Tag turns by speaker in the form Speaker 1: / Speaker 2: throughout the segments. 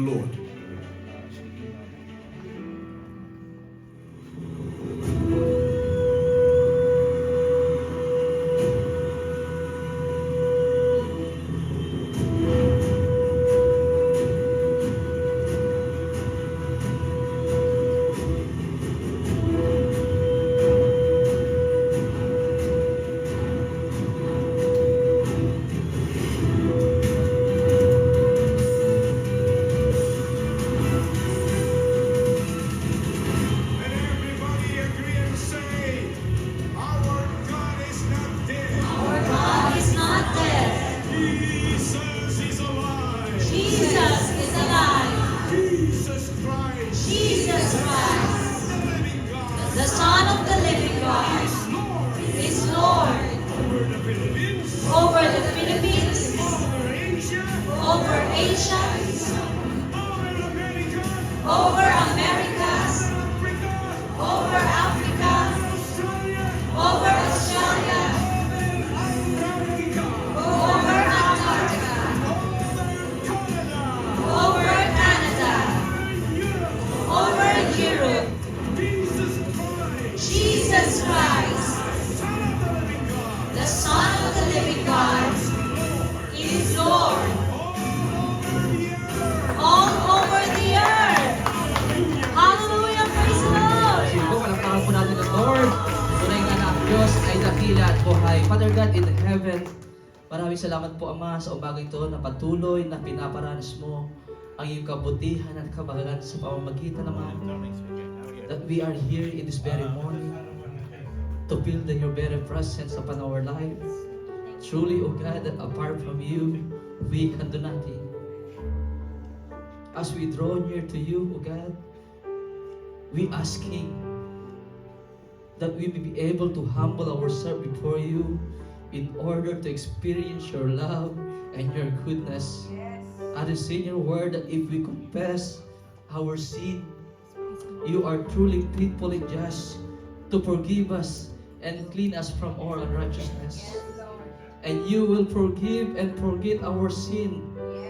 Speaker 1: Lord.
Speaker 2: The Son of the living God is Lord over the Philippines, over Asia, over Americas, over Africa, over Australia, over Antarctica, over Canada, over Europe. Jesus Christ, the Son of the living God, is Lord all over the earth. Hallelujah! Praise the Lord!
Speaker 3: Po, palakpakan po natin ang Lord. Tunay nga na ang Diyos ay dakila at buhay. Father God in heaven, maraming salamat po Ama sa umagang ito na patuloy na pinaparanas mo ang iyong kabutihan at kabagalan sa pamamagitan naman that we are here in this very morning to feel your very presence upon our life. Truly, O God, that apart from you, we can do nothing. As we draw near to you, O God, we asking that we may be able to humble ourselves before you in order to experience your love and your goodness. As is in your word that if we confess our sin, you are truly faithful and just to forgive us and clean us from all unrighteousness. And you will forgive and forget our sin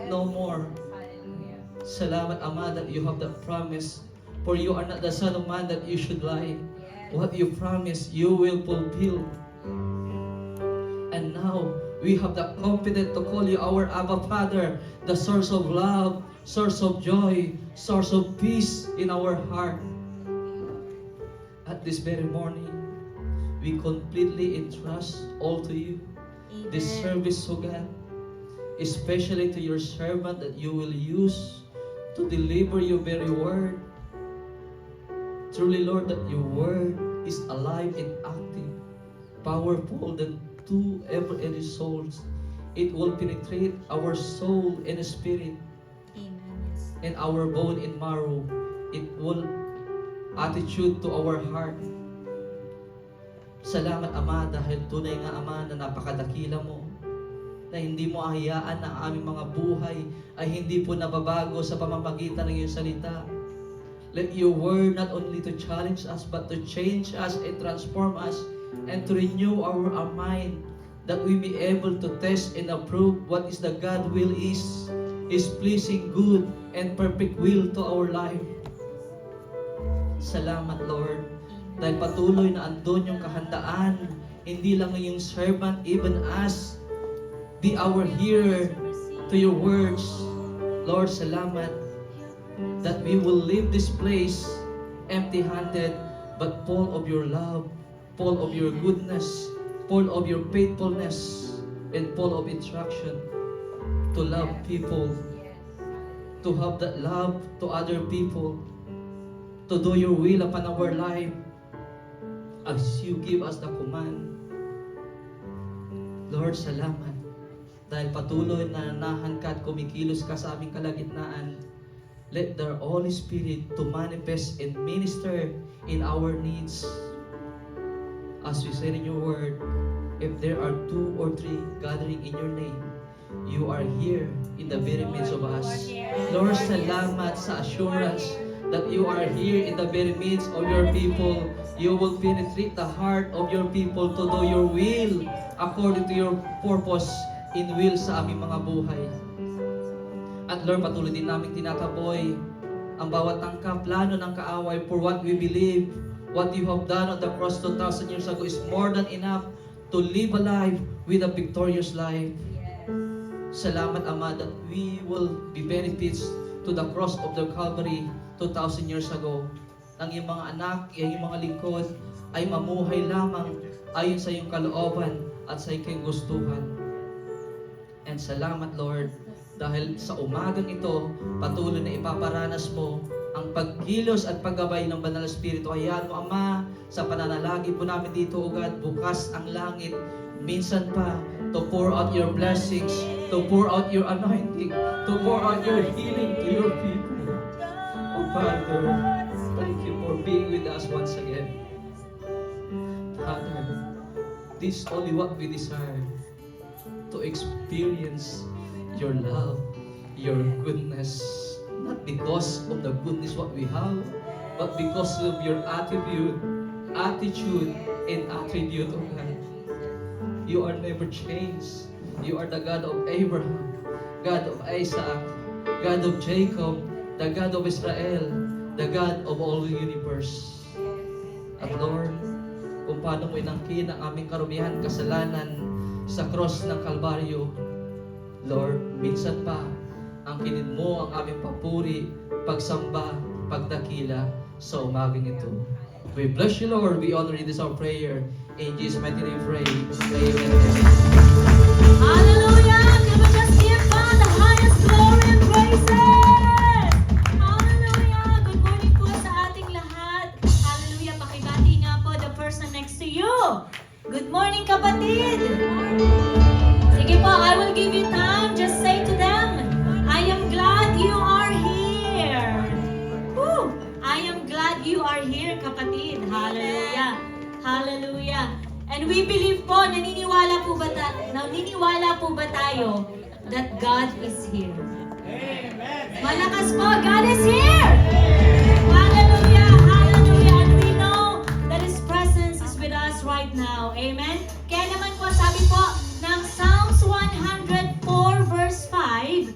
Speaker 3: no more. Salamat Ama that you have that promise. For you are not the Son of Man that you should lie. What you promise, you will fulfill. And now, we have the confidence to call you our Abba Father, the source of love, source of joy, source of peace in our heart. At this very morning, we completely entrust all to you. This service, O God, especially to your servant that you will use to deliver your very word. Truly, Lord, that your word is alive and active, powerful than two ever-edged swords. It will penetrate our soul and spirit, and our bone and marrow. It will attitude to our heart. Salamat Ama dahil tunay nga Ama na napakadakila mo, na hindi mo ahayaan na ang aming mga buhay ay hindi po nababago sa pamamagitan ng iyong salita. Let your word not only to challenge us but to change us and transform us and to renew our mind, that we be able to test and approve what is the God will is pleasing, good, and perfect will to our life. Salamat Lord, dahil patuloy na andun yung kahandaan, hindi lang ng yung servant, even us, be our hearer to your words. Lord, salamat that we will leave this place empty-handed, but full of your love, full of your goodness, full of your faithfulness, and full of instruction to love people, to have that love to other people, to do your will upon our life as you give us the command. Lord, salamat dahil patuloy na nanahan ka at kumikilos ka sa aming kalagitnaan. Let the Holy Spirit to manifest and minister in our needs. As we said in your word, if there are 2 or 3 gathering in your name, you are here in the very midst of us. Lord, salamat sa assurance that you are here in the very midst of your people. You will penetrate the heart of your people to do your will according to your purpose in will sa aming mga buhay. At Lord, patuloy din namin tinataboy ang bawat tangka, plano ng kaaway for what we believe. What you have done on the cross 2,000 years ago is more than enough to live a life with a victorious life. Salamat, Ama, that we will be benefits to the cross of the Calvary 2,000 years ago. Ang iyong mga anak, iyong mga lingkod ay mamuhay lamang ayon sa iyong kalooban at sa iyong gustuhan. And salamat, Lord, dahil sa umagang ito, patuloy na ipaparanas mo ang pagkilos at paggabay ng Banal na Espiritu. Hayaan mo, Ama, sa pananalagi po namin dito, O God, bukas ang langit. Minsan pa, to pour out your blessings, to pour out your anointing, to pour out your healing to your people. Oh, Father, thank you for being with us once again. Father, this is only what we desire, to experience your love, your goodness, not because of the goodness what we have, but because of your attitude, and attribute of God. You are never changed. You are the God of Abraham, God of Isaac, God of Jacob, the God of Israel, the God of all the universe. At Lord, kung paano mo inangkin ang aming karumihan, kasalanan sa cross ng Kalbaryo, Lord, minsan pa, angkinin mo ang aming papuri, pagsamba, pagdakila sa umagang ito. We bless you, Lord. We honor you. This is our prayer. In Jesus' mighty name, pray. Amen.
Speaker 2: Hallelujah! Can we just give God the highest glory and praises? Hallelujah! Good morning po sa ating lahat. Hallelujah! Pakibati nga po the person next to you. Good morning, kapatid! Sige po, I will give you time. Just say to them, I am glad you are here. Woo! I am glad you are here, kapatid. Hallelujah! Hallelujah! And we believe po, naniniwala po ba tayo that God is here? Malakas po, God is here! Hallelujah! Hallelujah! And we know that His presence is with us right now. Amen? Kaya naman po, sabi po ng Psalms 104 verse 5,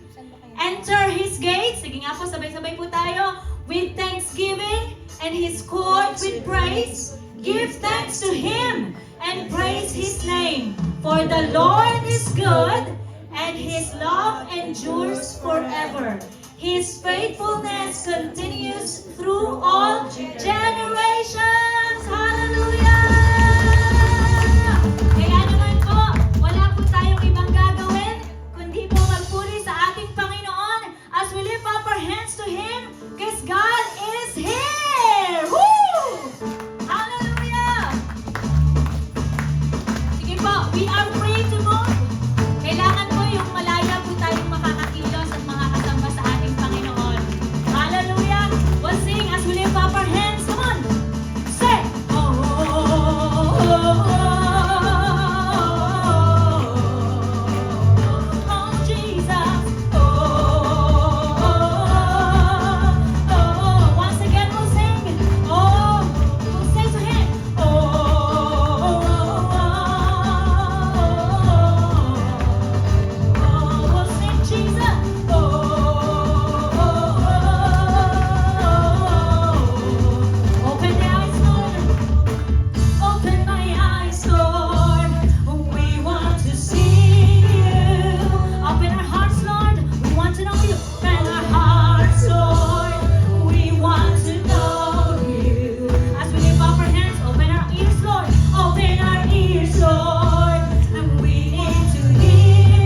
Speaker 2: enter His gates, sige nga po, sabay-sabay po tayo, with thanksgiving and His court with praise. Give thanks to Him and praise His name. For the Lord is good, and His love endures forever. His faithfulness continues through all generations. Hallelujah! Kaya naman po, wala po tayong ibang gagawin, kundi po magpuri sa ating Panginoon as we lift up our hands to Him, because God is here! Woo! Hallelujah! Sige po, we are free to move. Kailangan po yung malaya po tayong makakakilos at makakasamba sa ating Panginoon. Hallelujah! We'll sing as we lift up our hands. Come on! Say! Oh, oh, oh, oh, oh, oh, Jesus! Oh, oh, oh, oh. Once again, we'll sing. Oh, we'll say to Him. Oh, oh, oh, oh, oh, we'll sing Jesus. Oh, oh, oh, oh. Open the eyes, Lord. Open my eyes, Lord. We want to see you. Open our hearts, Lord. We want to know you. Open our hearts, Lord. We want to know you. As we lift up our hands, open our ears, Lord. Open our ears, Lord. And we need to hear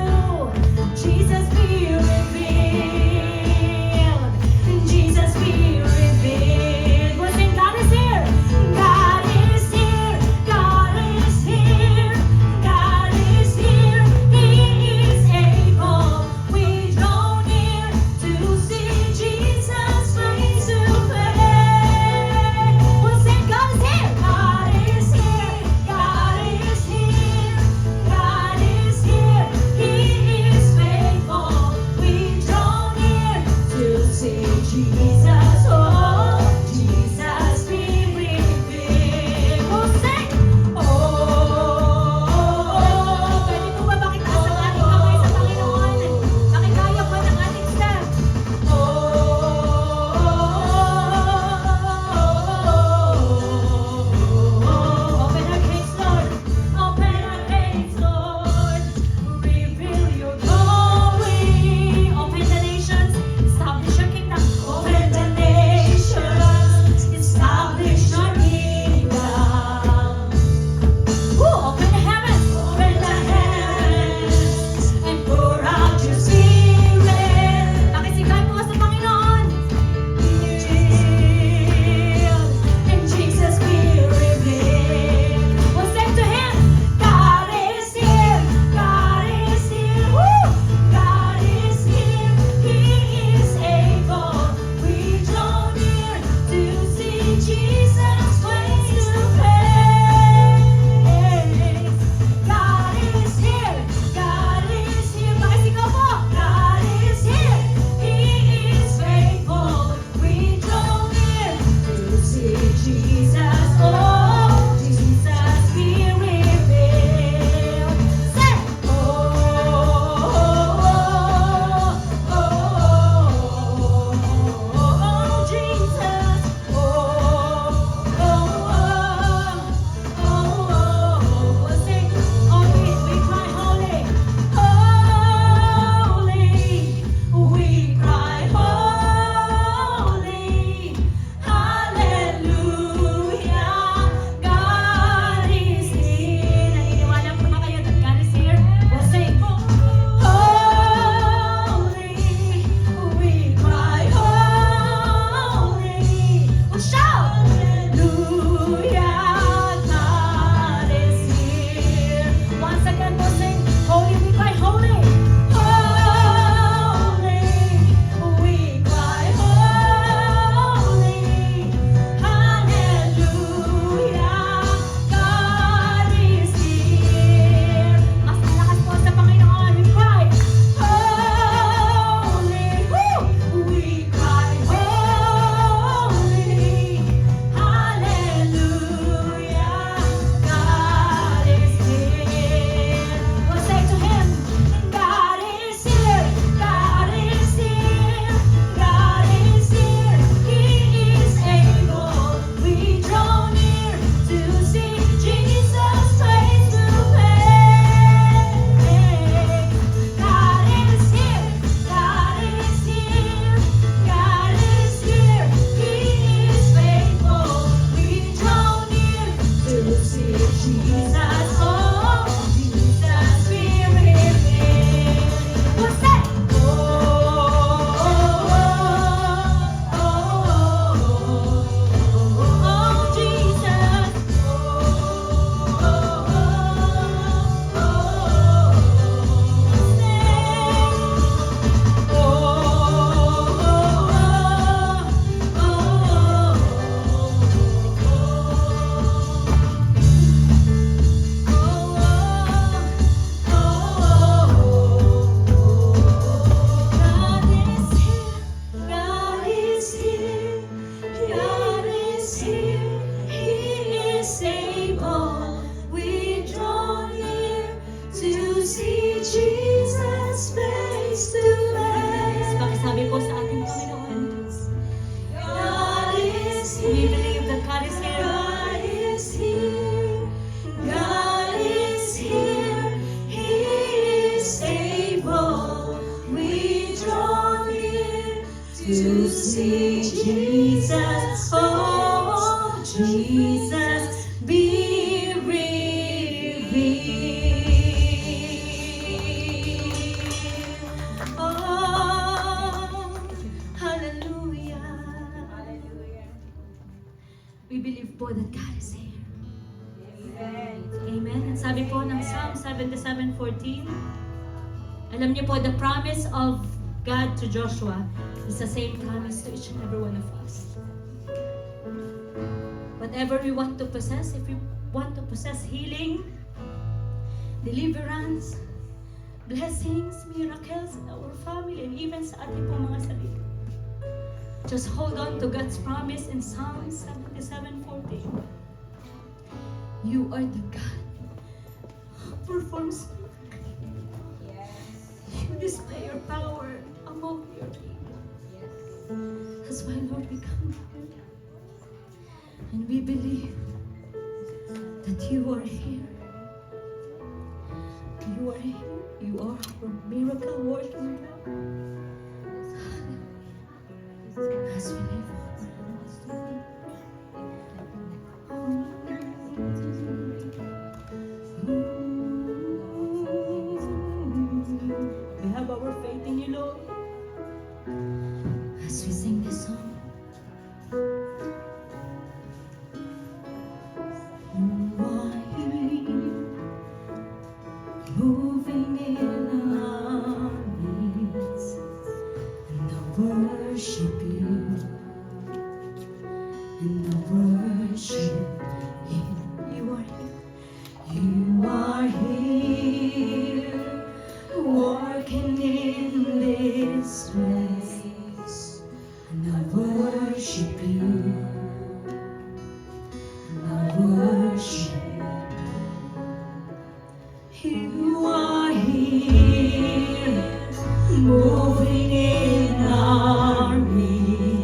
Speaker 2: you. Jesus, be revealed. Jesus, be revealed. We'll sing, God is here. God is here. God is here. God is here. He is able. We draw near to see Jesus face to face. We'll sing, God is here. God is here. God is here. God is here. He is faithful. We draw near to see Jesus. Oh, Jesus, be revealed. We'll sing. Oh, pwede po ba makitaas ang ating kamay sa Panginoon? Pakitaas to see Jesus, oh Jesus, be revealed. Oh, hallelujah. We believe po that God is here. Amen. And sabi po ng Psalm 77:14, alam niyo po, the promise of God to Joshua is the same promise to each and every one of us. Whatever we want to possess, if we want to possess healing, deliverance, blessings, miracles in our family, and even sa ating po mga sarili, just hold on to God's promise in Psalm 77:14. You are the God who performs miracles. You display your power among your people. That's why, Lord, we come here and we believe that you are here. You are here. You are our miracle working God. As we live we have our faith in you, Lord. As we sing this song, you are here, moving in our midst, and I worship you, and I worship you. You are here. You are here, working in this place, and I worship you, and I worship you. You are here, moving in our midst.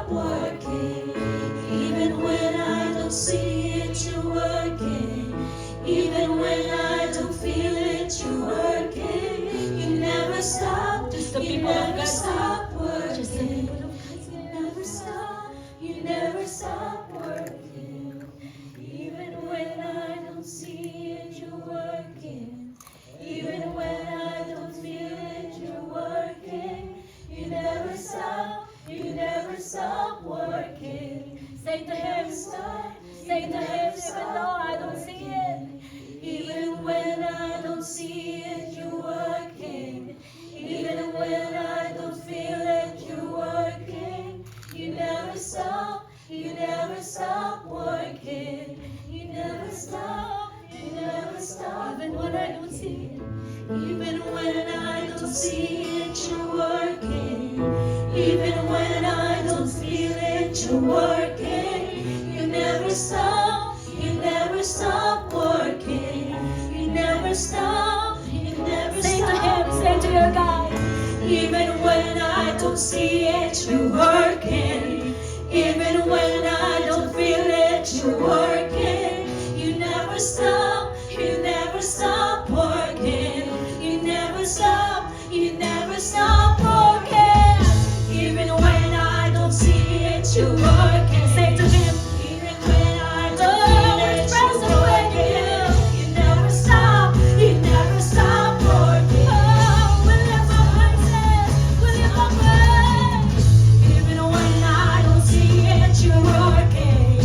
Speaker 2: stop working. Even when I don't see it, you're working. Even when I don't feel it, you're working. You never stop. Just the people of God stop working. Just the people of God. You never stop. You never stop working. Even when I don't see it, you're working. Even when I don't feel it, you're working. You never stop. You never stop working. Say to him, stop. Say to him, even though I don't see it. Even when I don't see it, you're working. Even when I don't feel it, you're working. You never stop. You never stop working. You never stop. You never stop. Even when I don't see it. Even when I don't see it, you're working. Even when I don't feel it, you're working. You never stop. You never stop working. You never stop. You never stop. Say to him, say to your God. Even when I don't see it, you're working. Even when I don't feel it, you're working. You never stop. You never stop working. You never stop. You never stop working. Even when I don't see it, you're working. Say to him. Even when I don't feel it, you're working. You never stop. You never stop working. Oh, we lift our voices. We lift our praise. Even when I don't see it, you're working.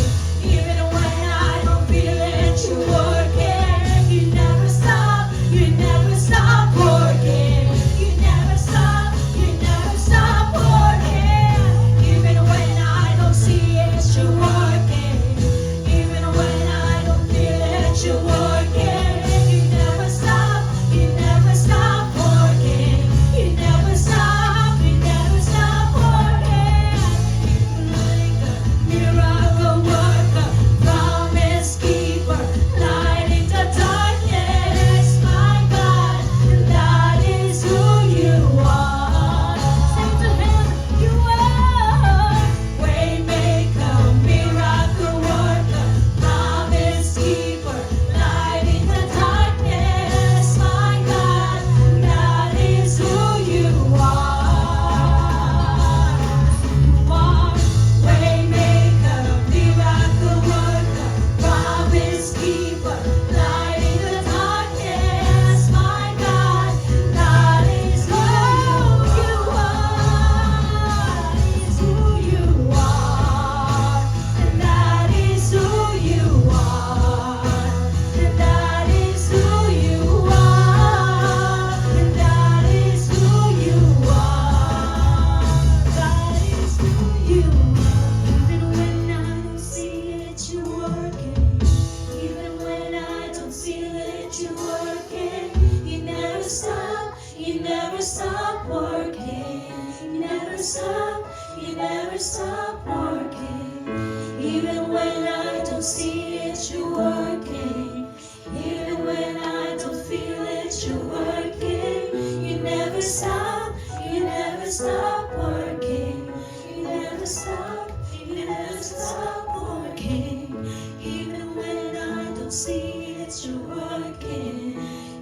Speaker 2: Even when I don't feel it, you're working. You never stop. You never stop working. You never stop. You never stop working. Even when I don't see it, you're working. Even when I don't feel it, you're working. You never stop. You never stop working. You never stop. You never stop working. Like a miracle worker, promise keeper, light in the darkness, my God, and that is who you are. Say to him, you are waymaker, miracle worker, promise keeper, light in the darkness, my God, and that is who you are. You are waymaker, miracle worker, promise keeper, light in the darkness, my God, that is who you are. Is who you are, and that is who you are, and that is who you are, and that is who you are. That is who you are. Even when I don't see it, you're working. Even when I don't feel it, you're working. You never stop. You never stop working. You never stop. You never stop working. Even when I don't see it, you're working. Even when I don't feel it, you're working. You never stop. You never stop working. You never stop. You never stop working. Even when I don't see it, you're working.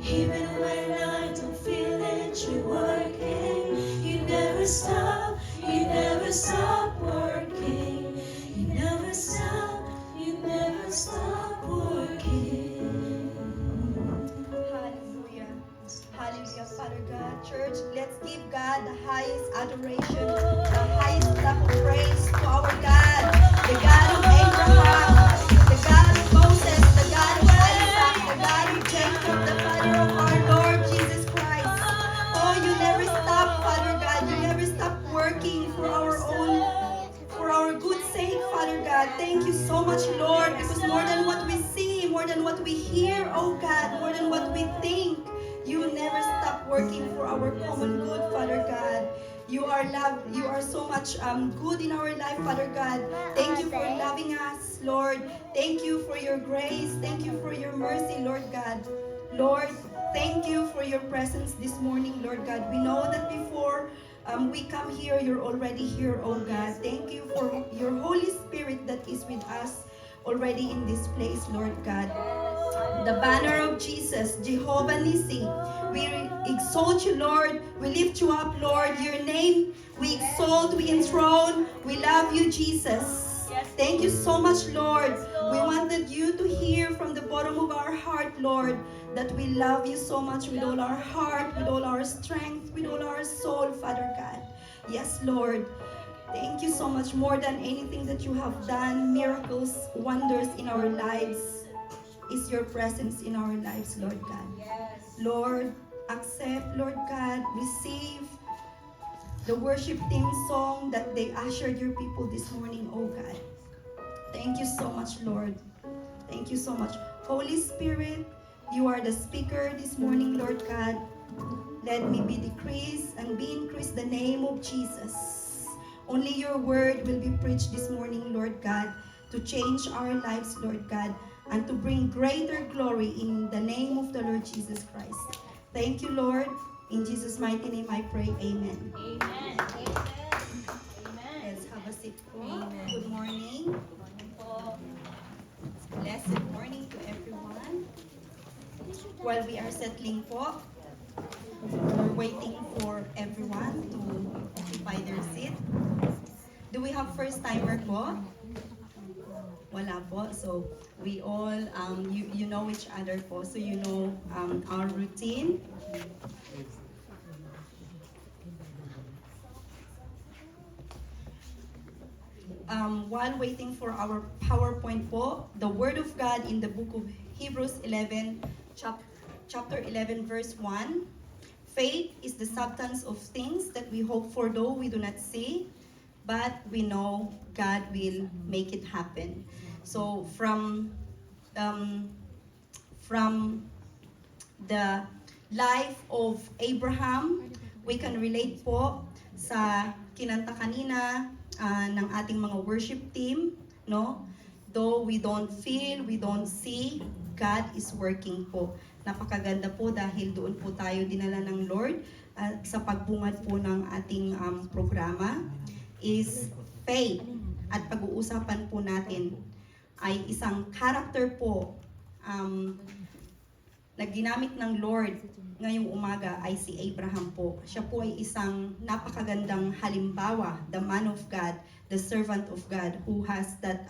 Speaker 2: Even when I don't feel it, you're working. You never stop. You never stop working. You never stop. You never stop working.
Speaker 1: Hallelujah. Hallelujah, Father God. Church, let's give God the highest adoration, the highest clap of praise to our God, the God of Abraham, the God of Moses, the God of Isaac, the God of Jacob, the Father of our Lord Jesus Christ. Oh, you never stop, Father God. You never stop working for our own, for our good sake, Father God. Thank you so much, Lord, because more than what we see, more than what we hear, oh God, more than what we think, you never stop working for our common good, Father God. You are love. You are so much good in our life, Father God. Thank you for loving us, Lord. Thank you for your grace. Thank you for your mercy, Lord God. Lord, thank you for your presence this morning, Lord God. We know that before we come here, you're already here, oh God. Thank you for already in this place, Lord God. The banner of Jesus, Jehovah Nissi. We exalt you, Lord. We lift you up, Lord. Your name we exalt, we enthrone. We love you, Jesus. Thank you so much, Lord. We wanted you to hear from the bottom of our heart, Lord, that we love you so much with all our heart, with all our strength, with all our soul, Father God. Yes, Lord. Thank you so much, more than anything that you have done, miracles, wonders in our lives, is your presence in our lives, Lord God. Lord, accept, Lord God, receive the worship theme song that they ushered your people this morning, oh God. Thank you so much, Lord. Thank you so much. Holy Spirit, you are the speaker this morning, Lord God. Let me be decreased and be increased the name of Jesus. Only your word will be preached this morning, Lord God, to change our lives, Lord God, and to bring greater glory in the name of the Lord Jesus Christ. Thank you, Lord. In Jesus' mighty name I pray, amen.
Speaker 2: Amen. Amen.
Speaker 1: Let's have a seat po.
Speaker 2: Amen.
Speaker 1: Good morning. Blessed morning to everyone. While we are settling po, we're waiting for everyone to occupy their seat. Do we have first timer po? Wala po. So we all, you know each other po. So you know our routine. While waiting for our PowerPoint po, the Word of God in the book of Hebrews 11, chapter 11, verse 1. Faith is the substance of things that we hope for, though we do not see, but we know God will make it happen. So from the life of Abraham, we can relate po sa kinanta kanina ng ating mga worship team, no? Though we don't feel, we don't see, God is working po. Napakaganda po dahil doon po tayo dinala ng Lord sa pagbungad po ng ating programa is faith. At pag-uusapan po natin ay isang character po na ginamit ng Lord ngayong umaga ay si Abraham po. Siya po ay isang napakagandang halimbawa, the man of God, the servant of God who has that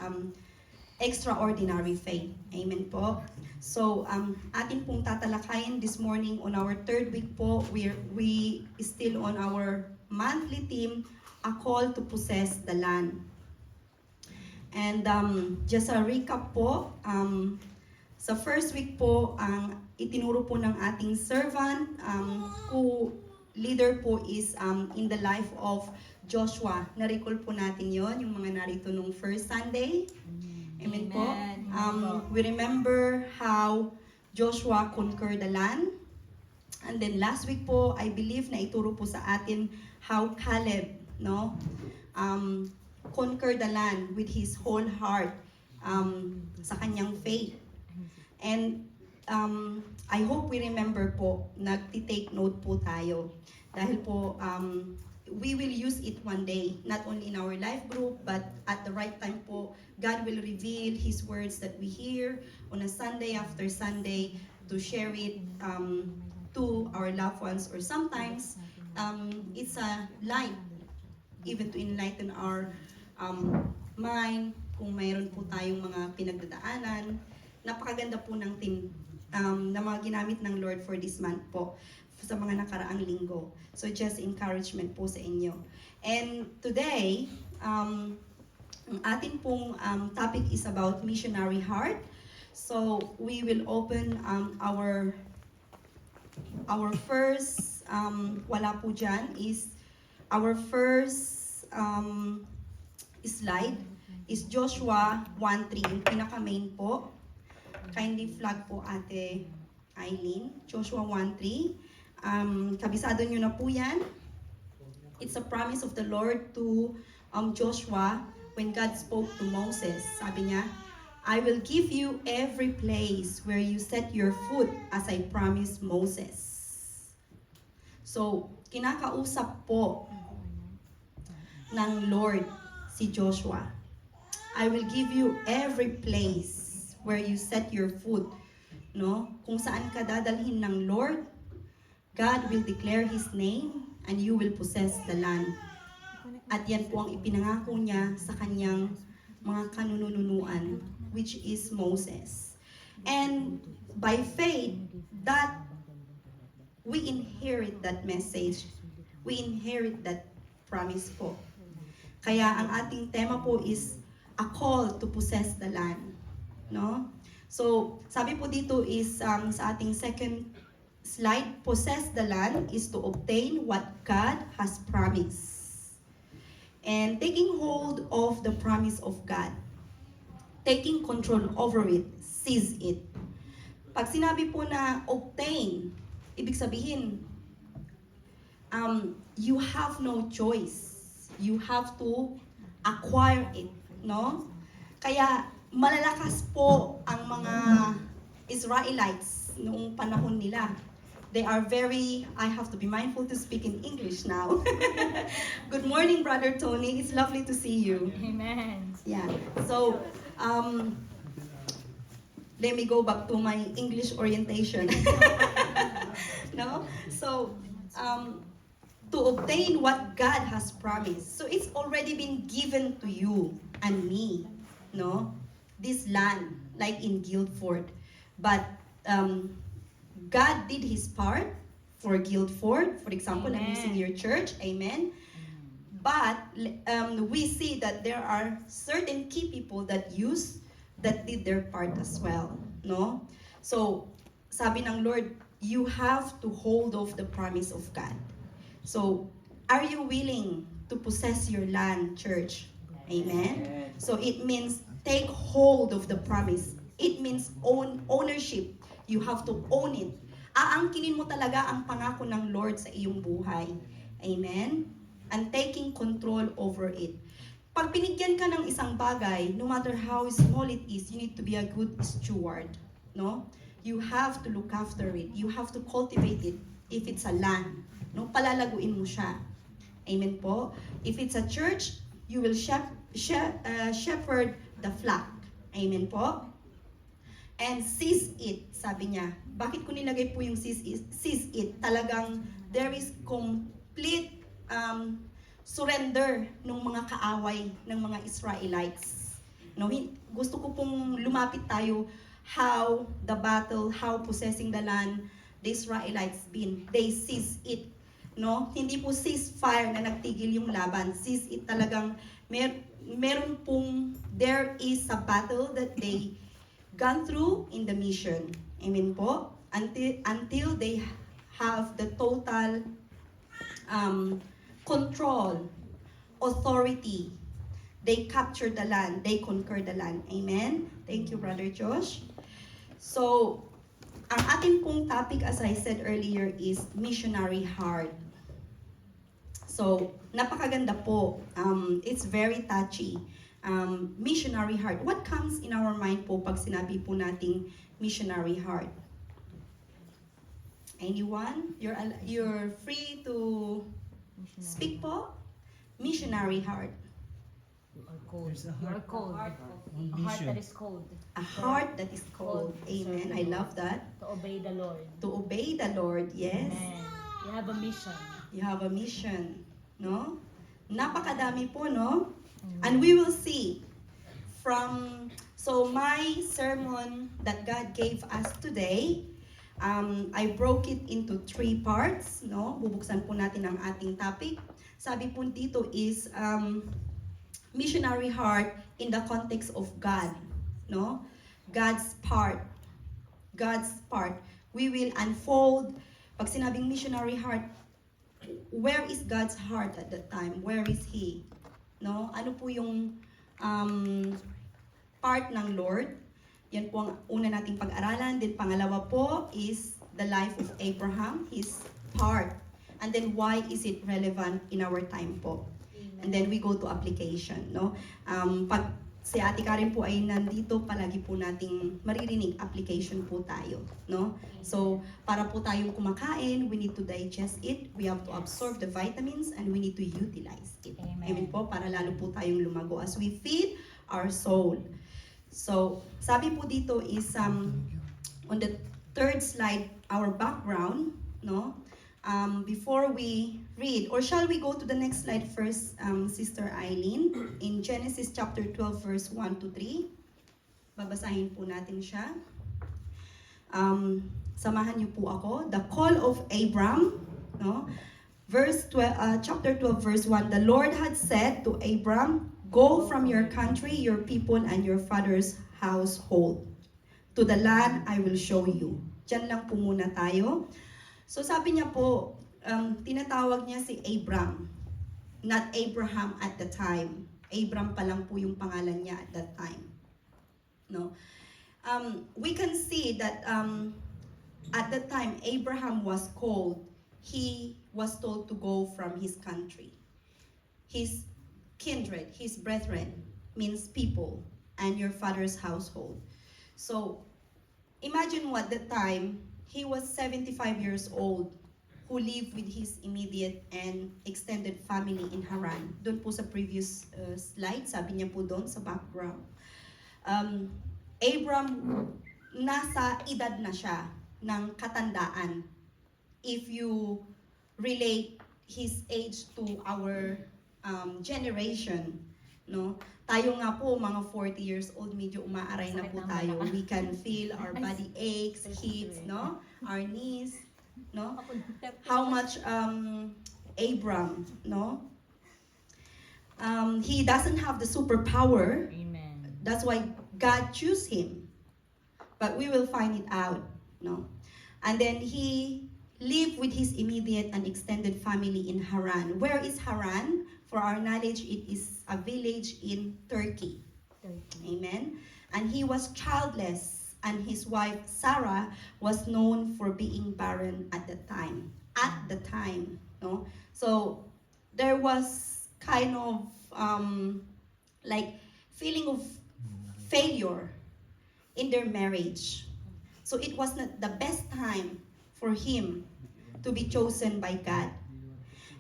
Speaker 1: extraordinary faith. Amen po. So, atin pong tatalakayin this morning on our third week po, we still on our monthly theme, a call to possess the land. And just a recap po, sa first week po, ang itinuro po ng ating servant, who leader po is in the life of Joshua. Na-recall po natin yon yung mga narito nung first Sunday. Amen po. We remember how Joshua conquered the land. And then last week po, I believe na ituro po sa atin how Caleb, no, conquered the land with his whole heart sa kanyang faith. And I hope we remember po, nagti-take note po tayo. Dahil po, we will use it one day, not only in our life group, but at the right time po, God will reveal His words that we hear on a Sunday after Sunday to share it to our loved ones, or sometimes it's a light, even to enlighten our mind, kung mayroon po tayong mga pinagdadaanan. Napakaganda po ng team na mga ginamit ng Lord for this month po, sa mga nakaraang linggo. So just encouragement po sa inyo. And today, ang ating pong topic is about missionary heart. So we will open our first, wala po dyan, is our first slide is Joshua 1:3, yung pinaka-main po. Kindly flag po Ate Eileen. Joshua 1:3. Kabisado nyo na po yan. It's a promise of the Lord to Joshua when God spoke to Moses. Sabi niya, I will give you every place where you set your foot as I promised Moses. So, kinakausap po ng Lord si Joshua. I will give you every place where you set your foot. No? Kung saan ka dadalhin ng Lord, God will declare His name and you will possess the land. At yan po ang ipinangako niya sa kanyang mga kanununuan, which is Moses. And by faith, that we inherit that message. We inherit that promise po. Kaya ang ating tema po is a call to possess the land. No? So, sabi po dito is sa ating second slide, possess the land is to obtain what God has promised. And taking hold of the promise of God. Taking control over it, seize it. Pag sinabi po na obtain, ibig sabihin, you have no choice. You have to acquire it, no? Kaya malalakas po ang mga Israelites noong panahon nila. They are very, I have to be mindful to speak in English now. Good morning, Brother Tony. It's lovely to see you.
Speaker 2: Amen.
Speaker 1: Yeah. So, let me go back to my English orientation. No? So, to obtain what God has promised. So, it's already been given to you and me. No? This land, like in Guildford. But, God did His part for Guildford. For example, I'm
Speaker 2: Amen.
Speaker 1: using your church. Amen. But we see that there are certain key people that did their part as well, no? So, sabi ng Lord, you have to hold off the promise of God. So, are you willing to possess your land, church? Amen. So it means take hold of the promise. It means ownership. You have to own it. Aangkinin mo talaga ang pangako ng Lord sa iyong buhay. Amen. And taking control over it. Pag pinigyan ka ng isang bagay, no matter how small it is, you need to be a good steward. No? You have to look after it. You have to cultivate it. If it's a land, no, palalaguin mo siya. Amen po. If it's a church, you will shepherd the flock. Amen po. And seize it, sabi niya. Bakit ko nilagay po yung seize it? Talagang there is complete surrender ng mga kaaway ng mga Israelites. No, gusto ko pong lumapit tayo how the battle, how possessing the land, the Israelites been. They seize it. No? Hindi po ceasefire na nagtigil yung laban. Seize it talagang meron pong there is a battle that they gone through in the mission. Amen po. Until they have the total control, authority. They capture the land. They conquer the land. Amen. Thank you, Brother Josh. So, ang ating pong topic, as I said earlier, is missionary heart. So, napakaganda po. It's very touchy. Missionary heart. What comes in our mind po pag sinabi po nating missionary heart? Anyone? You're free to speak po. Missionary heart.
Speaker 2: You are cold.
Speaker 4: There's a
Speaker 2: You are
Speaker 4: heart.
Speaker 2: cold.
Speaker 4: Heart.
Speaker 2: A heart that is cold.
Speaker 1: A heart that is cold. Amen. I love that.
Speaker 2: To obey the Lord.
Speaker 1: To obey the Lord. Yes.
Speaker 2: Amen. You have a mission.
Speaker 1: You have a mission. No? Napakadami po, no? And we will see from, so my sermon that God gave us today, I broke it into 3 parts, no? Bubuksan po natin ang ating topic. Sabi po dito is missionary heart in the context of God, no? God's part. God's part. We will unfold. Pag sinabing missionary heart, where is God's heart at that time? Where is He? No? Ano po yung part ng Lord? Yan po ang una nating pag-aralan. Then pangalawa po is the life of Abraham, his part. And then why is it relevant in our time po? And then we go to application, no? Pag si Ate Karen po ay nandito, palagi po nating maririnig application po tayo, no? So, para po tayong kumakain, we need to digest it, we have to absorb the vitamins, and we need to utilize it.
Speaker 2: Amen.
Speaker 1: Amen po, para lalo po tayong lumago. As we feed our soul. So, sabi po dito is on the third slide, our background, no? Before we read, or shall we go to the next slide first, Sister Eileen, in Genesis chapter 12, verse 1 to 3. Babasahin po natin siya. Samahan niyo po ako. The call of Abram, no? Chapter 12, verse 1. The Lord had said to Abram, "Go from your country, your people, and your father's household to the land I will show you." Diyan lang po muna tayo. So sabi niya po, tinatawag niya si Abram, not Abraham at the time. Abram pa lang po yung pangalan niya at that time. No, we can see that at that time Abraham was called. He was told to go from his country, his kindred, his brethren, means people, and your father's household. So imagine what the time. He was 75 years old who lived with his immediate and extended family in Haran. Doon po sa previous slide, sabi niya po doon sa background. Abram, nasa edad na siya ng katandaan. If you relate his age to our generation, no? Tayo nga po, mga 40 years old, medyo umaaray na po tayo. We can feel our body aches, hits, no? Our knees, no? How much Abram, no? He doesn't have the superpower.
Speaker 2: Amen.
Speaker 1: That's why God chose him. But we will find it out, no? And then he lived with his immediate and extended family in Haran. Where is Haran? For our knowledge, it is a village in Turkey. Amen. And he was childless, and his wife Sarah was known for being barren at the time. At the time, no. So there was kind of like feeling of failure in their marriage. So it was not the best time for him to be chosen by God.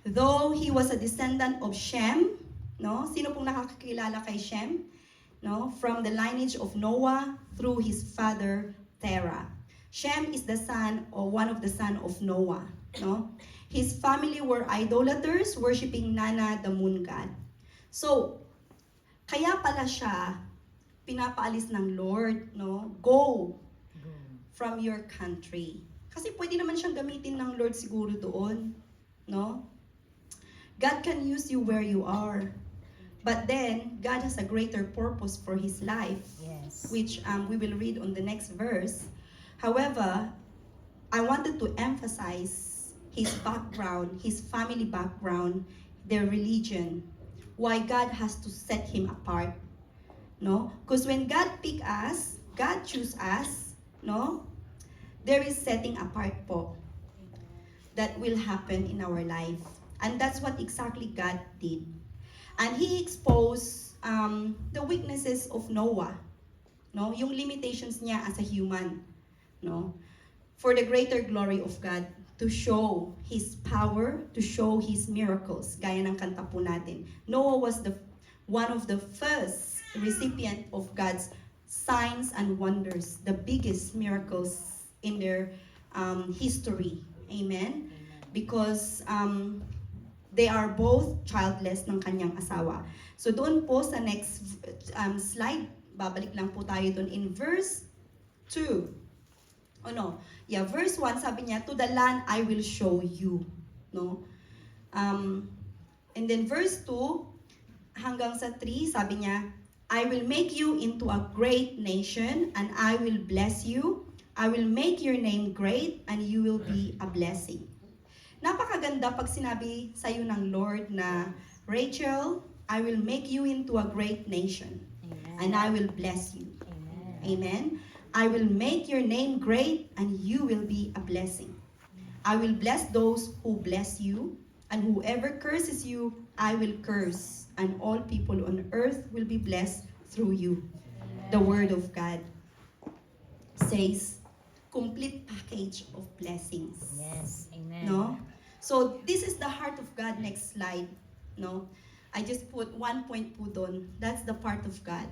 Speaker 1: Though he was a descendant of Shem, no? Sino pong nakakakilala kay Shem? No? From the lineage of Noah through his father Terah. Shem is the son or one of the son of Noah, no? His family were idolaters worshiping Nana, the moon god. So, kaya pala siya pinapaalis ng Lord, no? Go from your country. Kasi pwede naman siyang gamitin ng Lord siguro doon, no? God can use you where you are. But then, God has a greater purpose for his life,
Speaker 2: Yes.
Speaker 1: which we will read on the next verse. However, I wanted to emphasize his background, his family background, their religion, why God has to set him apart. No? Because when God pick us, God choose us, no? There is setting apart po that will happen in our life. And that's what exactly God did. And he exposed the weaknesses of Noah, no? Yung limitations niya as a human, no? For the greater glory of God, to show his power, to show his miracles, gaya ng kanta po natin. Noah was one of the first recipient of God's signs and wonders, the biggest miracles in their history. Amen? Because they are both childless ng kanyang asawa. So doon po sa next slide, babalik lang po tayo doon in verse 2. Verse 1, sabi niya, "To the land I will show you." No? And then verse 2 hanggang sa 3, sabi niya, "I will make you into a great nation, and I will bless you. I will make your name great, and you will be a blessing." Napakaganda pag sinabi sa'yo ng Lord na, "Rachel, I will make you into a great nation,
Speaker 2: Amen.
Speaker 1: and I will bless you."
Speaker 2: Amen.
Speaker 1: Amen. "I will make your name great, and you will be a blessing. I will bless those who bless you, and whoever curses you, I will curse, and all people on earth will be blessed through you." The word of God says, complete package of blessings.
Speaker 2: Yes. Amen.
Speaker 1: No? So this is the heart of God. Next slide. No? I just put 1 point po doon. That's the part of God.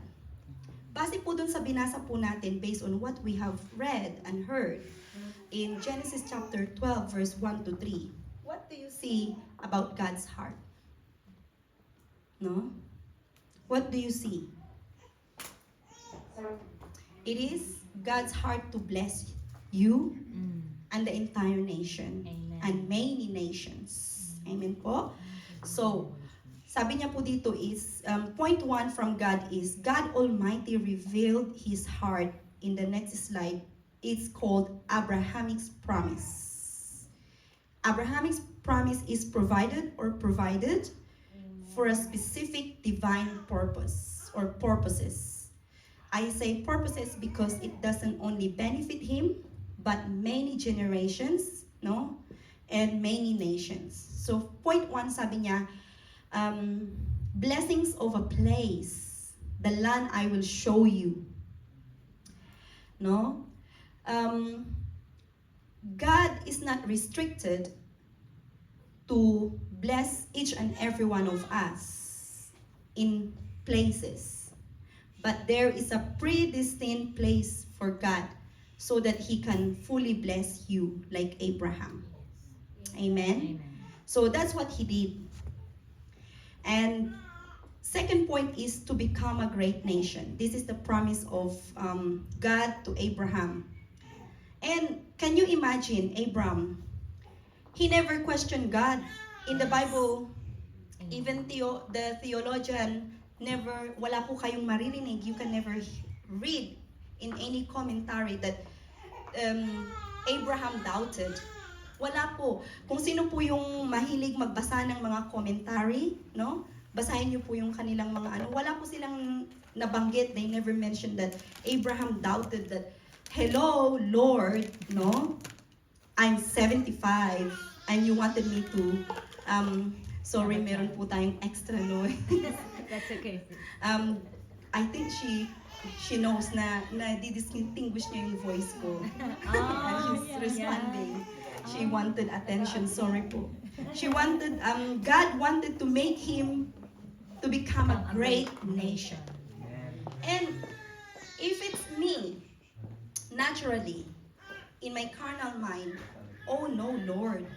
Speaker 1: Base po doon sa binasa po natin based on what we have read and heard in Genesis chapter 12 verse 1 to 3. What do you see about God's heart? No? What do you see? It is God's heart to bless you and the entire nation
Speaker 2: Amen.
Speaker 1: and many nations. Amen po? So, sabi niya po dito is, point 1 from God is, God Almighty revealed His heart. In the next slide, it's called Abrahamic promise. Abrahamic promise is provided for a specific divine purpose or purposes. I say purposes because it doesn't only benefit him, but many generations, no? And many nations. So point 1 sabi niya, blessings of a place, the land I will show you. No? God is not restricted to bless each and every one of us in places. But there is a predestined place for God so that He can fully bless you like Abraham. Amen? So that's what He did. And second point is to become a great nation. This is the promise of God to Abraham. And can you imagine Abraham? He never questioned God. In the Bible, even the theologian wala po kayong maririnig. You can never read in any commentary that Abraham doubted. Wala po. Kung sino po yung mahilig magbasa ng mga commentary, no? Basahin niyo po yung kanilang mga wala po silang nabanggit. They never mentioned that Abraham doubted that, hello, Lord, no? I'm 75 and you wanted me to, sorry, meron po tayong extra noise.
Speaker 2: That's okay.
Speaker 1: I think she knows na di-distinguish niya yung voice ko. And she's responding. She wanted attention. Sorry po. She wanted, God wanted to make him to become a great nation. And if it's me, naturally, in my carnal mind, oh no, Lord,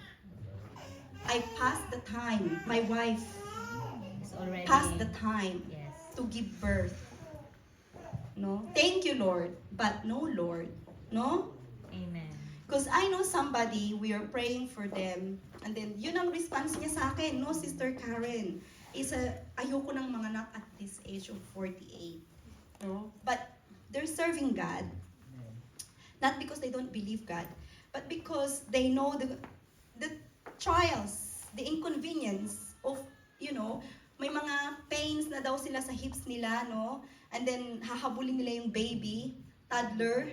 Speaker 1: I passed the time. My wife
Speaker 2: It's already
Speaker 1: passed the time
Speaker 2: Yes.
Speaker 1: to give birth. No? Thank you, Lord. But no, Lord. No?
Speaker 2: Amen.
Speaker 1: Because I know somebody, we are praying for them, and then yun ang response niya sa akin, no, Sister Karen, is ayoko ng mga anak at this age of 48. No? But they're serving God, not because they don't believe God, but because they know the trials, the inconvenience of, may mga pains na daw sila sa hips nila, no? And then hahabulin nila yung baby, toddler,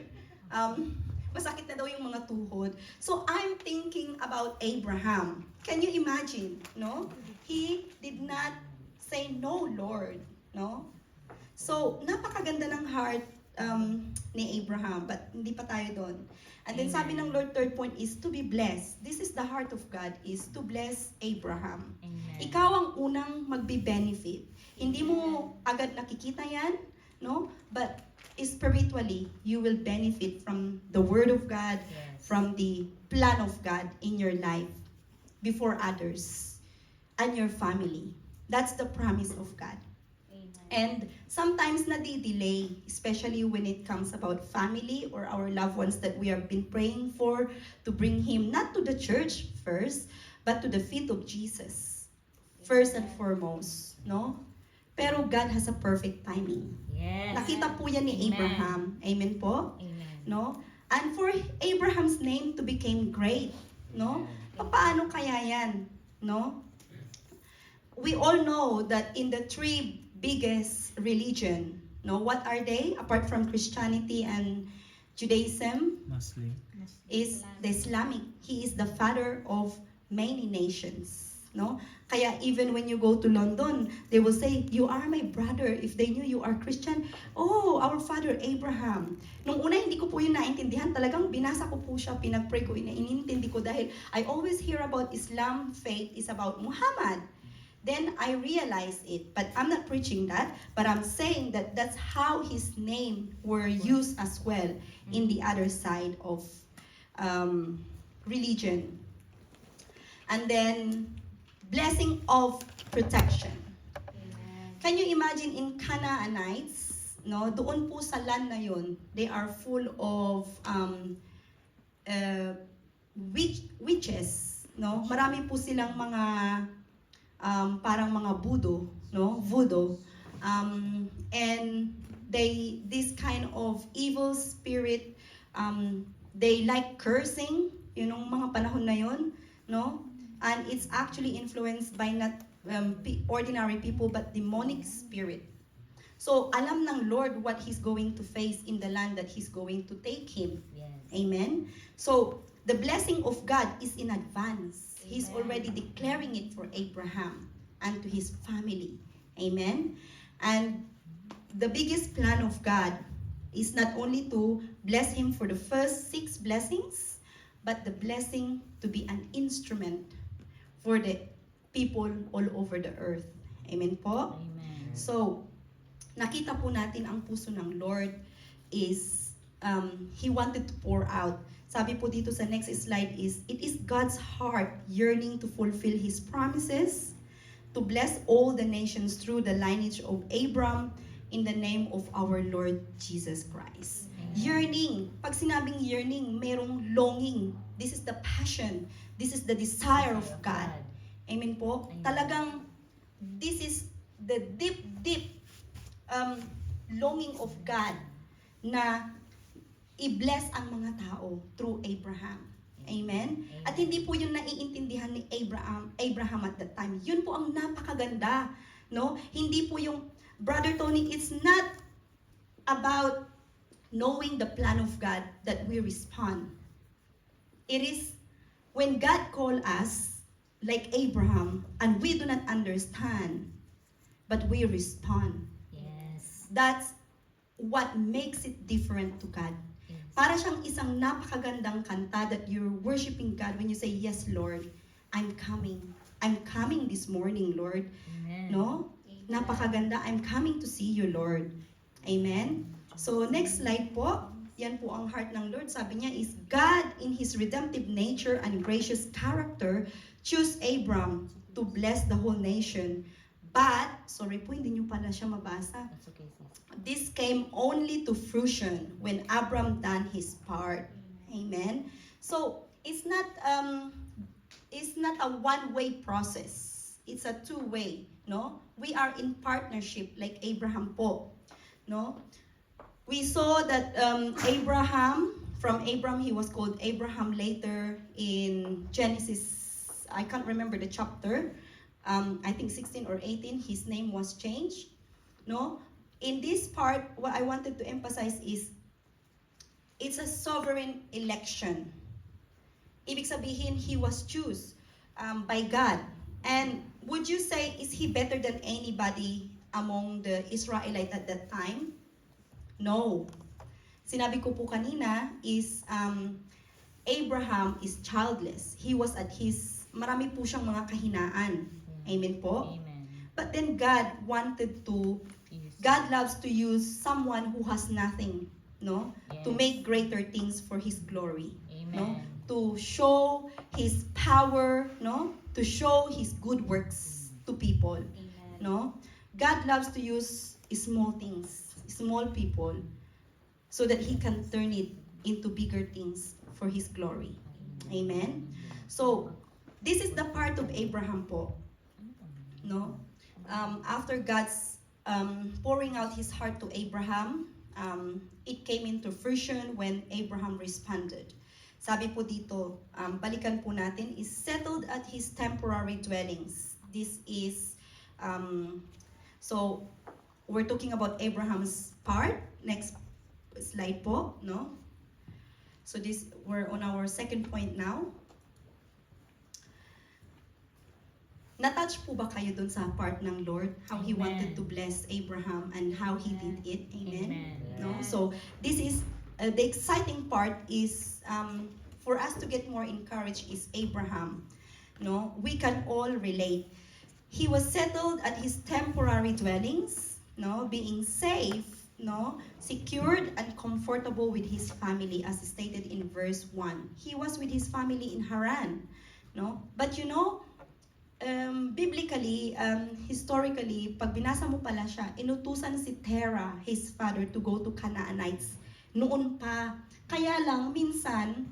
Speaker 1: masakit na daw yung mga tuhod. So I'm thinking about Abraham. Can you imagine, no? He did not say no, Lord, no? So napakaganda ng heart ni Abraham, but hindi pa tayo doon. And then sabi ng Lord, third point is to be blessed. This is the heart of God, is to bless Abraham.
Speaker 2: Amen.
Speaker 1: Ikaw ang unang magbe-benefit. Hindi mo agad nakikita yan, no? But spiritually, you will benefit from the Word of God,
Speaker 2: Yes.
Speaker 1: from the plan of God in your life before others and your family. That's the promise of God.
Speaker 2: Amen.
Speaker 1: And sometimes nadi-delay, especially when it comes about family or our loved ones that we have been praying for, to bring Him not to the church first, but to the feet of Jesus. First and foremost, no? Pero God has a perfect timing.
Speaker 2: Yes.
Speaker 1: Nakita po yan ni
Speaker 2: Amen.
Speaker 1: Abraham. Amen po?
Speaker 2: Amen.
Speaker 1: No? And for Abraham's name to become great, no? Paano kaya yan, no? We all know that in the three biggest religion, no, what are they apart from Christianity and Judaism?
Speaker 4: Muslim.
Speaker 1: Is the Islamic. He is the father of many nations. No? Kaya even when you go to London, they will say, you are my brother. If they knew you are Christian, oh, our father Abraham. Nung una, hindi ko po yun naintindihan. Talagang binasa ko po siya, pinag-pray ko, inintindi ko dahil I always hear about Islam faith is about Muhammad. then I realized it. But I'm not preaching that, but I'm saying that that's how his name were used as well in the other side of religion. And then, blessing of protection. Can you imagine in Canaanites, no? Doon po sa land na yun, they are full of witches, no? Marami po silang mga parang mga voodoo, no? Voodoo. And this kind of evil spirit, they like cursing, yun yung mga panahon na yun, no? And it's actually influenced by not ordinary people but demonic spirit. So alam ng Lord what he's going to face in the land that he's going to take him.
Speaker 2: Yes.
Speaker 1: Amen. So the blessing of God is in advance. He's
Speaker 2: Amen.
Speaker 1: already declaring it for Abraham and to his family. Amen. And the biggest plan of God is not only to bless him for the first 6 blessings, but the blessing to be an instrument for the people all over the earth. Amen po?
Speaker 2: Amen.
Speaker 1: So, nakita po natin ang puso ng Lord is He wanted to pour out. Sabi po dito sa next slide is, it is God's heart yearning to fulfill His promises, to bless all the nations through the lineage of Abram in the name of our Lord Jesus Christ. Yearning. Pag sinabing yearning, merong longing. This is the passion. This is the desire of God. Amen po?
Speaker 2: Amen.
Speaker 1: Talagang, this is the deep longing of God na i-bless ang mga tao through Abraham. Amen? At hindi po yun naiintindihan ni Abraham at that time. Yun po ang napakaganda. No? Hindi po yung, Brother Tony, it's not about knowing the plan of God that we respond. It is when God called us, like Abraham, and we do not understand, but we respond.
Speaker 2: Yes.
Speaker 1: That's what makes it different to God.
Speaker 2: Yes.
Speaker 1: Para siyang isang napakagandang kanta that you're worshiping God when you say, yes, Lord, I'm coming. I'm coming this morning, Lord.
Speaker 2: Amen.
Speaker 1: No? Napakaganda. I'm coming to see you, Lord. Amen? So, next slide po. Yan po ang heart ng Lord. Sabi niya is, God in His redemptive nature and gracious character choose Abram to bless the whole nation. But, sorry po, hindi niyo pala siya mabasa.
Speaker 2: That's okay, sis.
Speaker 1: This came only to fruition when Abram done his part. Amen. So it's not a one-way process. It's a two-way. No, we are in partnership like Abraham po. No, we saw that from Abram he was called Abraham later in Genesis. I can't remember the chapter. I think 16 or 18. His name was changed. No. In this part, what I wanted to emphasize is, it's a sovereign election. Ibig sabihin, he was chosen by God. And would you say, is he better than anybody among the Israelites at that time? No. Sinabi ko po kanina is, Abraham is childless. He was at his, marami po siyang mga kahinaan. Amen po?
Speaker 2: Amen.
Speaker 1: But then God loves to use someone who has nothing, no?
Speaker 2: Yes.
Speaker 1: To make greater things for His glory,
Speaker 2: Amen.
Speaker 1: no? To show His power, no? To show His good works to people,
Speaker 2: Amen.
Speaker 1: no? God loves to use small things, small people, so that He can turn it into bigger things for His glory. Amen? So, this is the part of Abraham po, no? After God's pouring out His heart to Abraham, it came into fruition when Abraham responded. Sabi po dito, balikan po natin, is settled at his temporary dwellings. This is, so, we're talking about Abraham's part. Next slide po, no? So we're on our second point now. Natouch po ba kayo dun sa part ng Lord? How He
Speaker 2: Amen.
Speaker 1: wanted to bless Abraham and how He did it? Amen?
Speaker 2: Amen.
Speaker 1: No? So, this is, the exciting part is, for us to get more encouraged is Abraham. No? We can all relate. he was settled at his temporary dwellings, no, being safe, no, secured and comfortable with his family, as stated in verse 1. He was with his family in Haran, no? But you know, biblically, historically, pag binasa mo pala siya, inutusan si Terah, his father, to go to Canaanites. Noon pa. Kaya lang, minsan,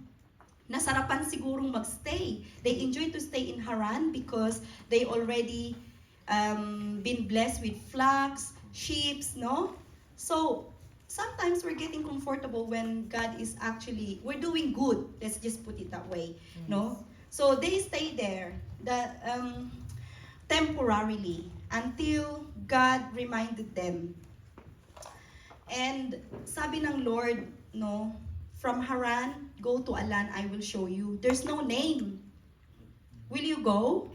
Speaker 1: nasarapan sigurong magstay. They enjoy to stay in Haran because they already been blessed with flocks, sheep, no? So, sometimes we're getting comfortable when God is actually, we're doing good. Let's just put it that way, no? So, they stay there temporarily until God reminded them. And sabi ng Lord, no, from Haran, go to a land I will show you. There's no name. Will you go?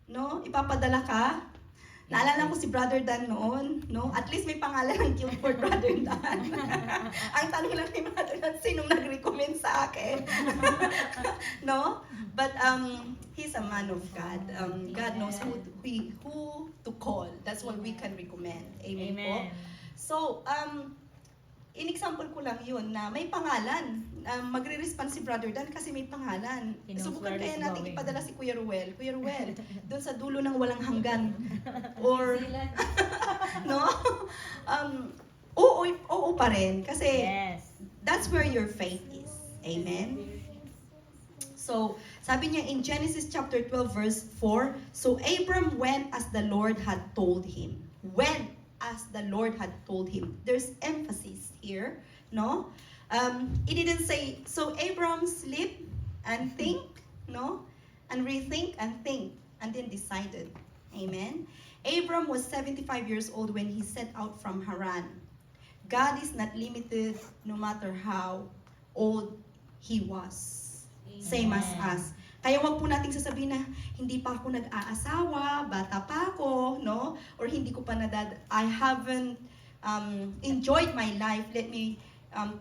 Speaker 1: No? Ipapadala ka? Naalala ko si Brother Dan noon, no? At least may pangalan ng Guildford Brother Dan. Ang tanong lang ni Brother Dan, sinong nag-recommend sa akin? No? But he's a man of God. God knows who to call. That's what we can recommend. Amen, po. So, in-example ko lang yun na may pangalan. Magre-respond si Brother Dan kasi may pangalan.
Speaker 2: He knows
Speaker 1: Subukan
Speaker 2: where
Speaker 1: kaya
Speaker 2: he's
Speaker 1: natin
Speaker 2: going.
Speaker 1: ipadala si Kuya Ruel. Kuya Ruel, doon sa dulo ng walang hanggan. Or, no? Oo pa rin. Kasi,
Speaker 2: Yes.
Speaker 1: that's where your faith is. Amen? So, sabi niya in Genesis chapter 12 verse 4, so Abram went as the Lord had told him. Went as the Lord had told him. There's emphasis here, no? It didn't say, so Abram sleep and think, no? And rethink and think, and then decided. Amen? Abram was 75 years old when he set out from Haran. God is not limited no matter how old he was. Same as us. Kaya wag po nating sasabihin na hindi pa ako nag-aasawa, bata pa ako, no? Or hindi ko pa I haven't enjoyed my life. Let me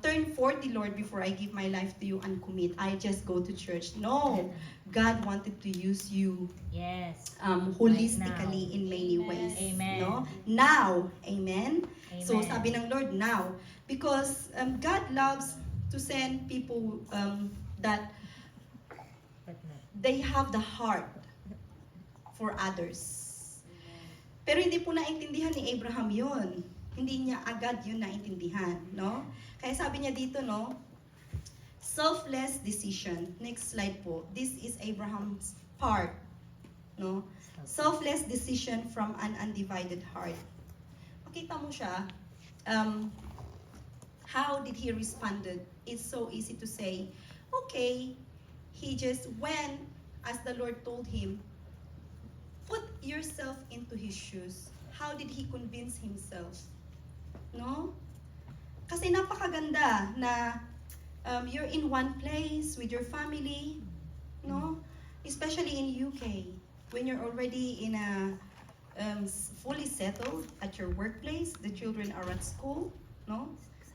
Speaker 1: turn 40, Lord, before I give my life to you and commit. I just go to church. No. God wanted to use you
Speaker 2: Yes.
Speaker 1: holistically in many ways.
Speaker 2: Amen.
Speaker 1: No? Now. Amen?
Speaker 2: Amen.
Speaker 1: So sabi ng Lord, now. Because God loves to send people that they have the heart for others. Pero hindi po naintindihan ni Abraham yun. Hindi niya agad yun naintindihan, no? Kaya sabi niya dito, no? Selfless decision. Next slide po. This is Abraham's part, no? Selfless decision from an undivided heart. Makita mo siya, how did he responded? It's so easy to say, okay, he just went as the Lord told him. Put yourself into his shoes. How did he convince himself? No? Kasi napakaganda na you're in one place with your family, no? Especially in UK, when you're already in a fully settled at your workplace, the children are at school, no?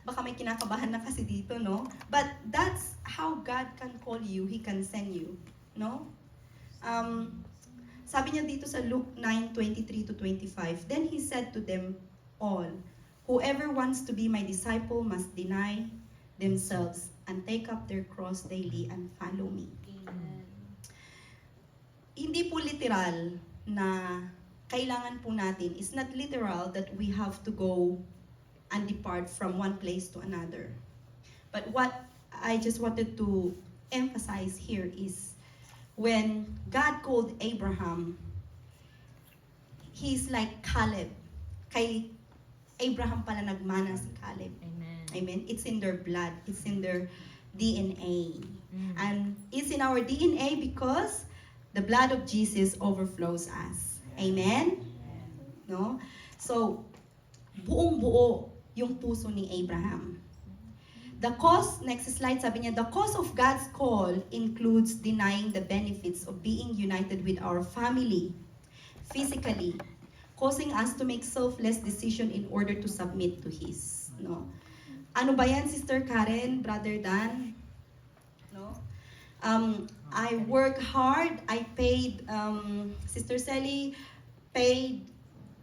Speaker 1: Baka may kinakabahan na kasi dito, no? But that's how God can call you. He can send you, no? Sabi niya dito sa Luke 9:23-25, then he said to them all, whoever wants to be my disciple must deny themselves and take up their cross daily and follow me.
Speaker 2: Amen.
Speaker 1: Hindi po literal na kailangan po natin. It's not literal that we have to go and depart from one place to another. But what I just wanted to emphasize here is when God called Abraham, he's like Caleb. Kay Abraham pala nagmana si Caleb.
Speaker 2: Amen.
Speaker 1: Amen. It's in their blood. It's in their DNA.
Speaker 2: Mm.
Speaker 1: And it's in our DNA because the blood of Jesus overflows us. Amen? No? So, buong-buo yung puso ni Abraham. The cause, next slide, sabi niya, the cause of God's call includes denying the benefits of being united with our family, physically, causing us to make selfless decision in order to submit to His. No? Ano ba yan, Sister Karen, Brother Dan? No? I work hard. I paid, Sister Sally paid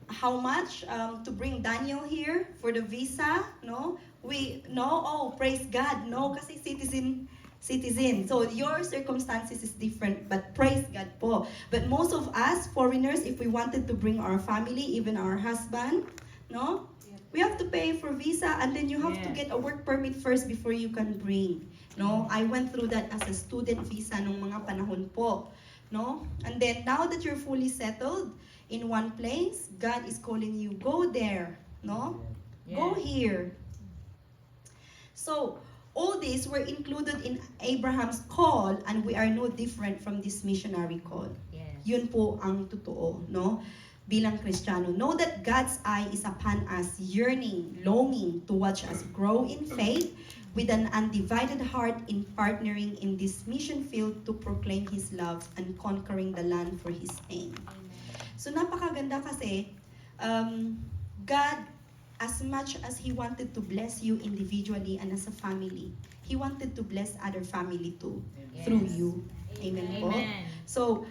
Speaker 1: how much to bring Daniel here for the visa? No? Oh, praise God. No, kasi citizen. So your circumstances is different, but praise God po. But most of us foreigners, if we wanted to bring our family, even our husband, no? We have to pay for visa, and then you have to get a work permit first before you can bring. No, I went through that as a student visa nung mga panahon po. No? And then now that you're fully settled in one place, God is calling you, go there. No? Go here. So, all these were included in Abraham's call, and we are no different from this missionary call. Yun po ang totoo, no? Bilang Kristiyano. Know that God's eye is upon us, yearning, longing to watch us grow in faith with an undivided heart in partnering in this mission field to proclaim His love and conquering the land for His name. So napakaganda kasi, God, as much as He wanted to bless you individually and as a family, He wanted to bless other family too, through you. Amen po? So,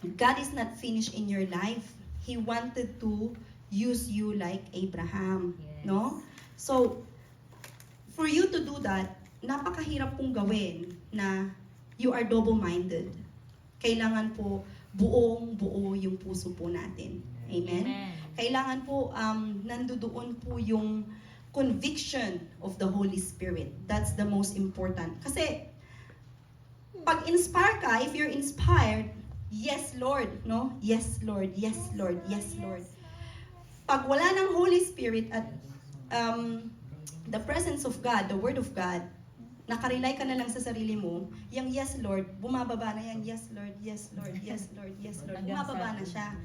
Speaker 1: God is not finished in your life. He wanted to use you like Abraham. No? So, for you to do that, napakahirap pong gawin na you are double-minded. Kailangan po buong-buo yung puso po natin. Amen? Kailangan po nandoon po yung conviction of the Holy Spirit. That's the most important. Kasi pag inspire ka, if you're inspired, yes, Lord, no? Yes, Lord, yes, Lord, yes, Lord. Pag wala ng Holy Spirit at the presence of God, the Word of God, nakarely ka na lang sa sarili mo, yung yes, Lord, bumababa na yan, yes, Lord, yes, Lord, yes, Lord, yes, Lord, bumababa na siya.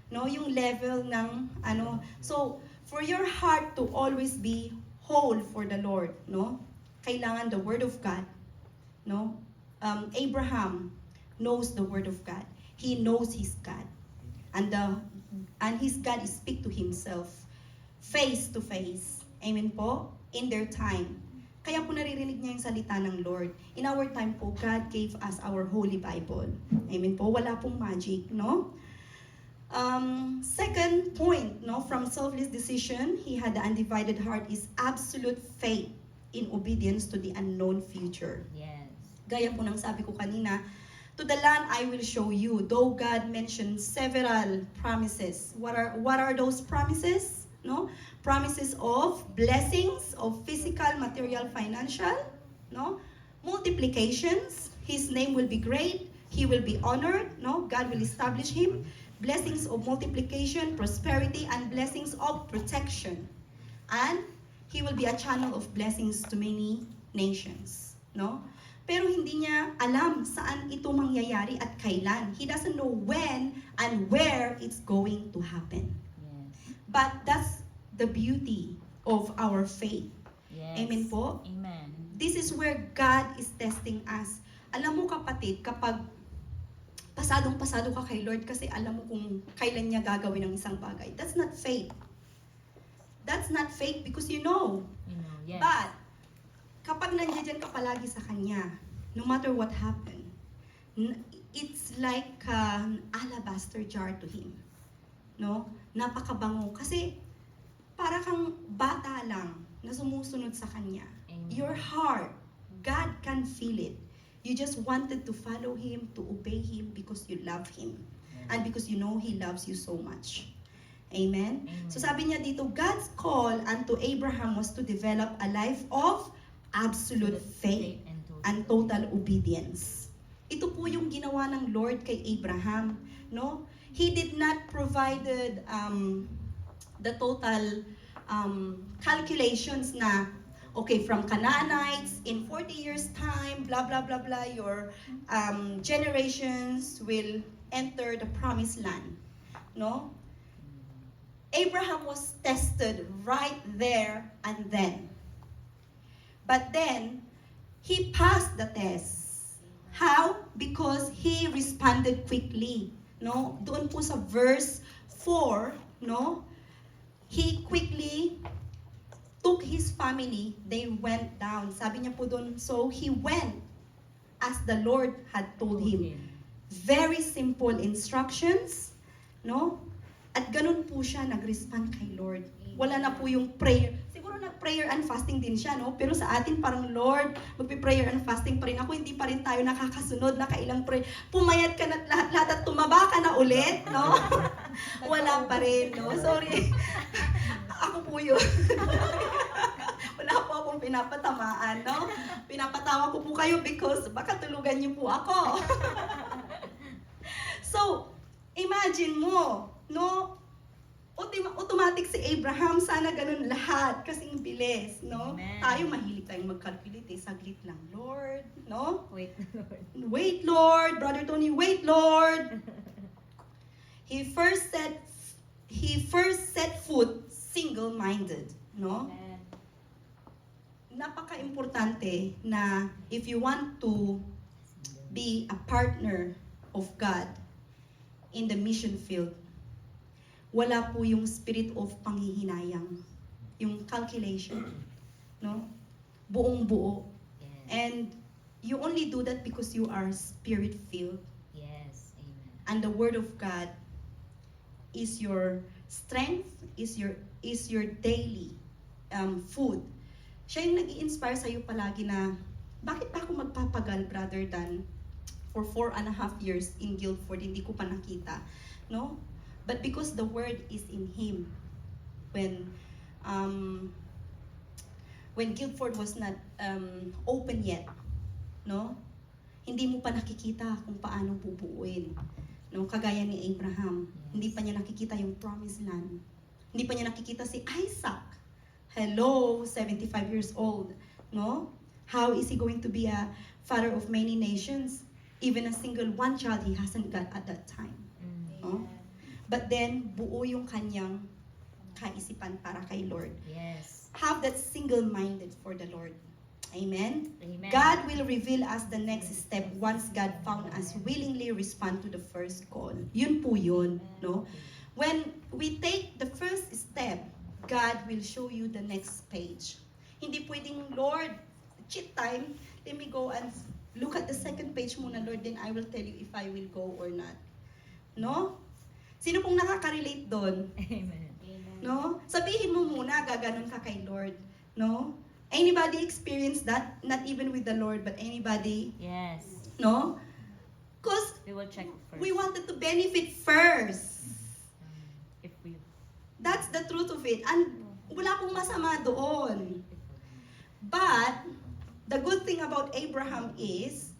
Speaker 1: No, yung level ng so for your heart to always be whole for the Lord, no? Kailangan the Word of God, no? Abraham knows the Word of God. He knows his God. And his God is speak to himself face to face. Amen po? In their time. Kaya po naririnig niya yung salita ng Lord. In our time po, God gave us our Holy Bible. Amen po? Wala pong magic, no? Second point, no, from selfless decision, he had the undivided heart is absolute faith in obedience to the unknown future. Gaya po ng sabi ko kanina, to the land I will show you. Though God mentioned several promises. What are those promises? No? Promises of blessings, of physical, material, financial, no? Multiplications. His name will be great. He will be honored, no? God will establish him. Blessings of multiplication, prosperity, and blessings of protection. And he will be a channel of blessings to many nations, no? Pero hindi niya alam saan ito mangyayari at kailan. He doesn't know when and where it's going to happen. But that's the beauty of our faith. Amen po?
Speaker 2: Amen.
Speaker 1: This is where God is testing us. Alam mo kapatid, kapag pasadong-pasado ka kay Lord kasi alam mo kung kailan niya gagawin ang isang bagay. That's not faith. That's not faith because you know. But, kapag nandiyan ka palagi sa Kanya, no matter what happened, it's like an alabaster jar to Him. No? Napakabango. Kasi, para kang bata lang na sumusunod sa Kanya.
Speaker 2: Amen.
Speaker 1: Your heart, God can feel it. You just wanted to follow Him, to obey Him because you love Him. And because you know He loves you so much. Amen? So sabi niya dito, God's call unto Abraham was to develop a life of absolute faith and total obedience. Ito po yung ginawa ng Lord kay Abraham, no? He did not provided the total calculations na okay, from Canaanites in 40 years time, blah blah blah blah, your generations will enter the promised land, no? Abraham was tested right there and then. But then, he passed the test. How? Because he responded quickly. No? Doon po sa verse 4, no? He quickly took his family, they went down. Sabi niya po doon, so he went as the Lord had told him. Very simple instructions, no? At ganun po siya nag-respond kay Lord. Wala na po yung prayer. Siguro nag-prayer and fasting din siya, no? Pero sa atin parang, Lord, magpi-prayer and fasting pa rin ako. Hindi pa rin tayo nakakasunod, nakailang prayer. Pumayat ka na lahat at tumaba ka na ulit, no? Wala pa rin, no? Sorry. Ako po yun. Wala po akong pinapatamaan, no? Pinapatawa ko po kayo because baka tulugan niyo po ako. So, imagine mo, no? Automatic si Abraham, sana ganun lahat, kasing bilis, no?
Speaker 2: Amen.
Speaker 1: Tayo mahilig tayong mag-calculate, saglit lang, Lord, no?
Speaker 2: Wait, Lord.
Speaker 1: Wait, Lord, Brother Tony, wait, Lord. He first set foot single-minded, no?
Speaker 2: Amen.
Speaker 1: Napaka-importante na if you want to be a partner of God in the mission field, wala po yung spirit of panghihinayang, yung calculation, no? Buong-buo.
Speaker 2: Yes.
Speaker 1: And you only do that because you are spirit-filled.
Speaker 2: Yes. Amen.
Speaker 1: And the Word of God is your strength, is your daily food. Siya yung nag-i-inspire sa'yo palagi na, bakit pa ako magpapagal, Brother Dan, for 4.5 years in Guildford, hindi ko pa nakita, no? But because the Word is in Him, when Guildford was not open yet, no? Hindi mo pa nakikita kung paano bubuuin, no? Kagaya ni Abraham, hindi pa niya nakikita yung promised land. Hindi pa niya nakikita si Isaac. Hello, 75 years old, no? How is he going to be a father of many nations? Even a single one child he hasn't got at that time. No? But then, buo yung kanyang kaisipan para kay Lord.
Speaker 2: Yes.
Speaker 1: Have that single-minded for the Lord. Amen?
Speaker 2: Amen.
Speaker 1: God will reveal us the next step once God found us willingly respond to the first call. Yun po yun, no? When we take the first step, God will show you the next page. Hindi pwedeng, Lord, cheat time, let me go and look at the second page muna, Lord, then I will tell you if I will go or not. No? Sino pong nakaka-relate doon?
Speaker 2: Amen.
Speaker 1: No? Sabihin mo muna, gaganon ka kay Lord. No? Anybody experience that? Not even with the Lord, but anybody?
Speaker 2: Yes.
Speaker 1: No? Because
Speaker 2: We will check first.
Speaker 1: we wanted to benefit first.
Speaker 2: If we...
Speaker 1: That's the truth of it. And wala pong masama doon. But, the good thing about Abraham is,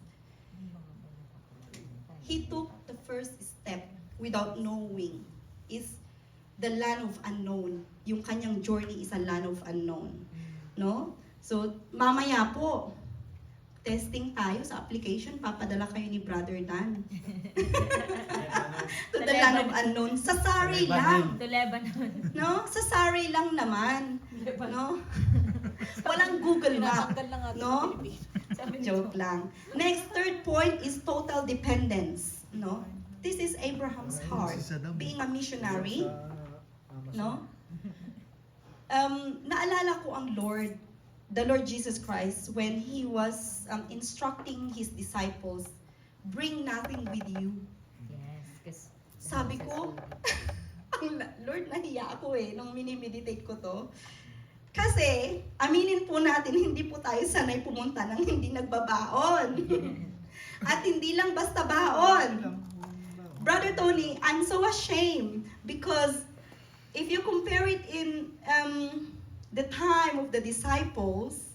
Speaker 1: he took the first step without knowing. Is the land of unknown. Yung kanyang journey is a land of unknown. No? So, mamaya po, testing tayo sa application, papadala kayo ni Brother Dan. To the land of unknown. Sa Sari lang.
Speaker 2: To Lebanon.
Speaker 1: No? Sa Sari lang naman. No? Walang Google Map. No? Joke lang. Next, third point is total dependence. No? This is Abraham's heart. Being a missionary. No? Naalala ko ang Lord, the Lord Jesus Christ, when He was instructing His disciples, bring nothing with you.
Speaker 2: Yes. Because
Speaker 1: Sabi ko, Lord, nahiya ako nung mini-meditate ko to. Kasi, aminin po natin, hindi po tayo sanay pumunta ng hindi nagbabaon. At hindi lang basta baon. Brother Tony, I'm so ashamed because if you compare it in the time of the disciples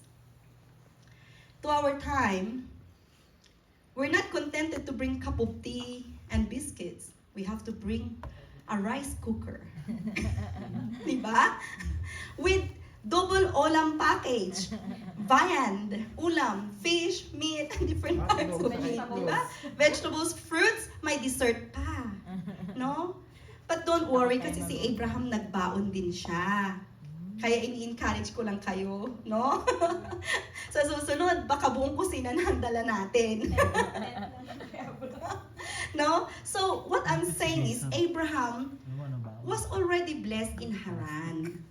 Speaker 1: to our time, we're not contented to bring cup of tea and biscuits. We have to bring a rice cooker. Diba? With double ulam package. Viand, ulam, fish, meat, and different types of meat. Diba? Vegetables, fruits, may dessert pa. No? But don't worry kasi si Abraham nagbaon din siya. Kaya ini-encourage ko lang kayo, no? Sa susunod, baka buong kusina na ang dala natin. No? So, what I'm saying is, Abraham was already blessed in Haran.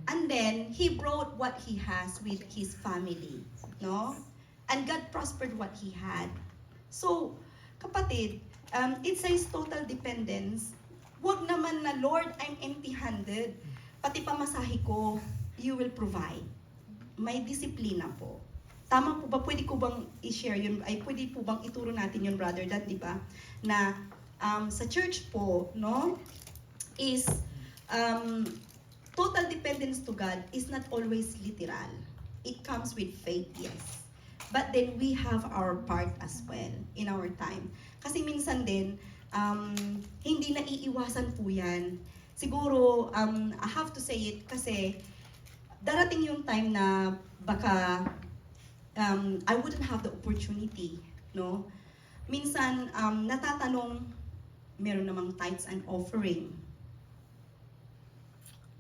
Speaker 1: And then, he brought what he has with his family. No? And God prospered what he had. So, kapatid, it says total dependence. Huwag naman na, Lord, I'm empty-handed. Pati pamasahe ko, you will provide. May disiplina po. Tama po ba? Pwede ko bang i-share yun? Ay, pwede po bang ituro natin yun, brother, that, di ba? Na sa church po, no, is total dependence to God is not always literal. It comes with faith, yes. But then we have our part as well in our time. Kasi minsan din, hindi naiiwasan po yan. Siguro, I have to say it kasi darating yung time na baka I wouldn't have the opportunity, no? Minsan, natatanong, meron namang tithes and offering.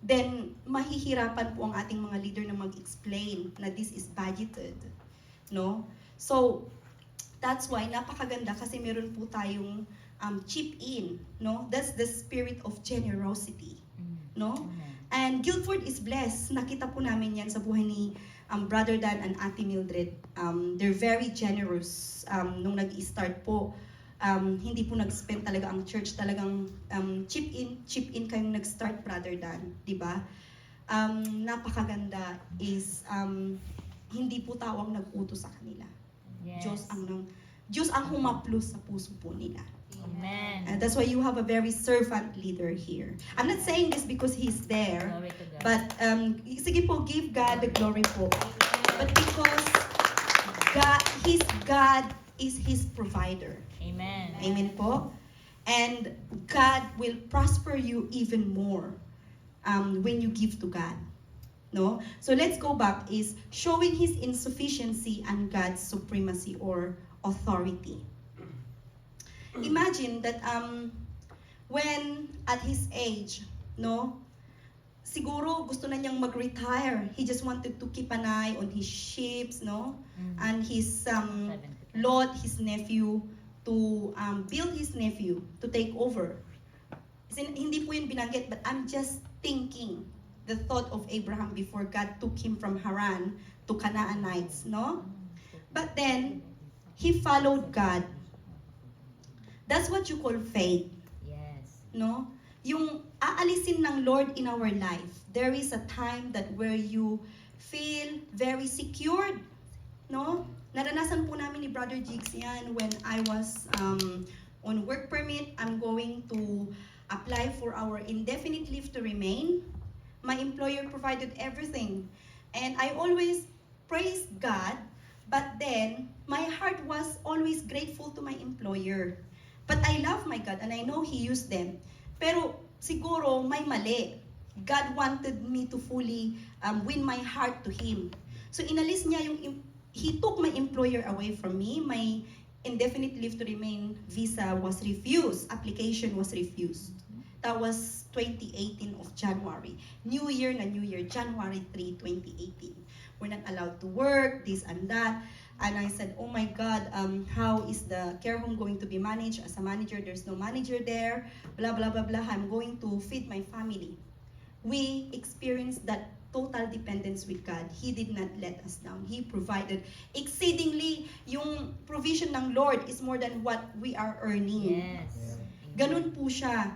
Speaker 1: Then, mahihirapan po ang ating mga leader na mag-explain na this is budgeted, no? So, that's why napakaganda kasi meron po tayong chip in, no? That's the spirit of generosity, no? And Guildford is blessed. Nakita po namin yan sa buhay ni Brother Dan and Ate Mildred. They're very generous. Nung nag-start po, hindi po nag-spend talaga ang church. Talagang chip in kayong nag-start, Brother Dan. Diba? Napakaganda is hindi po tao ang nag-utos sa kanila.
Speaker 2: Yes.
Speaker 1: Diyos ang humaplos sa puso po nila.
Speaker 2: Amen.
Speaker 1: And that's why you have a very servant leader here. I'm not saying this because he's there,
Speaker 2: Glory to God.
Speaker 1: but sige po, give God the glory po. But because God is His provider.
Speaker 2: Amen.
Speaker 1: Amen po. And God will prosper you even more when you give to God. No? So let's go back is showing His insufficiency and God's supremacy or authority. Imagine that when at his age, no, siguro gusto na niyang mag-retire. He just wanted to keep an eye on his sheep, no, and his Lot, his nephew, to build his nephew to take over. Hindi po yun binanggit, but I'm just thinking the thought of Abraham before God took him from Haran to Canaanites, no? But then he followed God. That's what you call faith,
Speaker 2: Yes.
Speaker 1: no? Yung aalisin ng Lord in our life. There is a time that where you feel very secured, no? Naranasan po namin ni Brother Jigs yan when I was on work permit. I'm going to apply for our indefinite leave to remain. My employer provided everything. And I always praised God, but then my heart was always grateful to my employer. But I love my God and I know He used them. Pero siguro may mali. God wanted me to fully win my heart to Him. So inalis niya He took my employer away from me. My indefinite leave to remain visa was refused. Application was refused. That was 2018 of January. New Year, January 3, 2018. We're not allowed to work, this and that. And I said, oh my God, how is the care home going to be managed? As a manager, there's no manager there. Blah, blah, blah, blah. I'm going to feed my family. We experienced that total dependence with God. He did not let us down. He provided exceedingly. Yung provision ng Lord is more than what we are earning.
Speaker 2: Yes.
Speaker 1: Ganun po siya.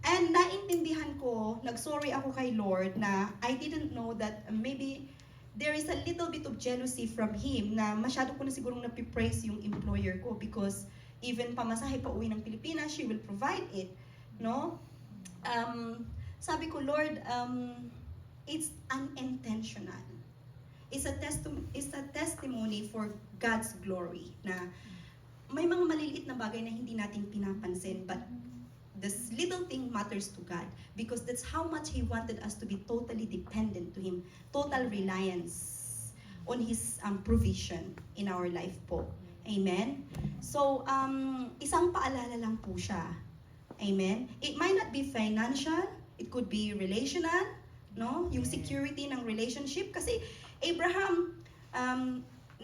Speaker 1: And naintindihan ko, nag-sorry ako kay Lord na I didn't know that maybe there is a little bit of jealousy from Him na masyado ko na sigurong napipraise yung employer ko because even pamasahe pa uwi ng Pilipinas, she will provide it. No? Sabi ko, Lord, it's unintentional. It's a testimony for God's glory na may mga maliliit na bagay na hindi natin pinapansin but this little thing matters to God because that's how much He wanted us to be totally dependent to Him, total reliance on His provision in our life po. Amen? So, isang paalala lang po siya. Amen? It might not be financial, it could be relational, no? Yung security ng relationship kasi Abraham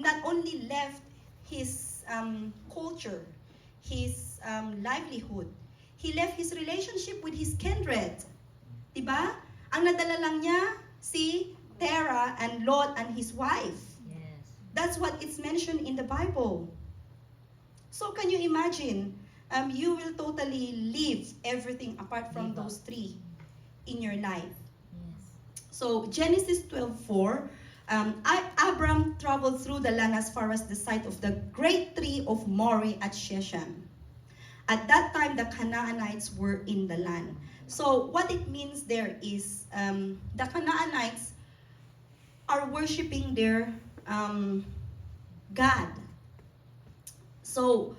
Speaker 1: not only left his culture, his livelihood, he left his relationship with his kindred. Diba? Ang nadala lang niya, si Terah and Lot and his wife.
Speaker 2: Yes.
Speaker 1: That's what it's mentioned in the Bible. So can you imagine, you will totally leave everything apart from
Speaker 2: Give up.
Speaker 1: those three in your life.
Speaker 2: Yes.
Speaker 1: So Genesis 12:4, Abram traveled through the land as far as the site of the great tree of Moreh at Shechem. At that time, the Canaanites were in the land. So what it means there is, the Canaanites are worshiping their God. So,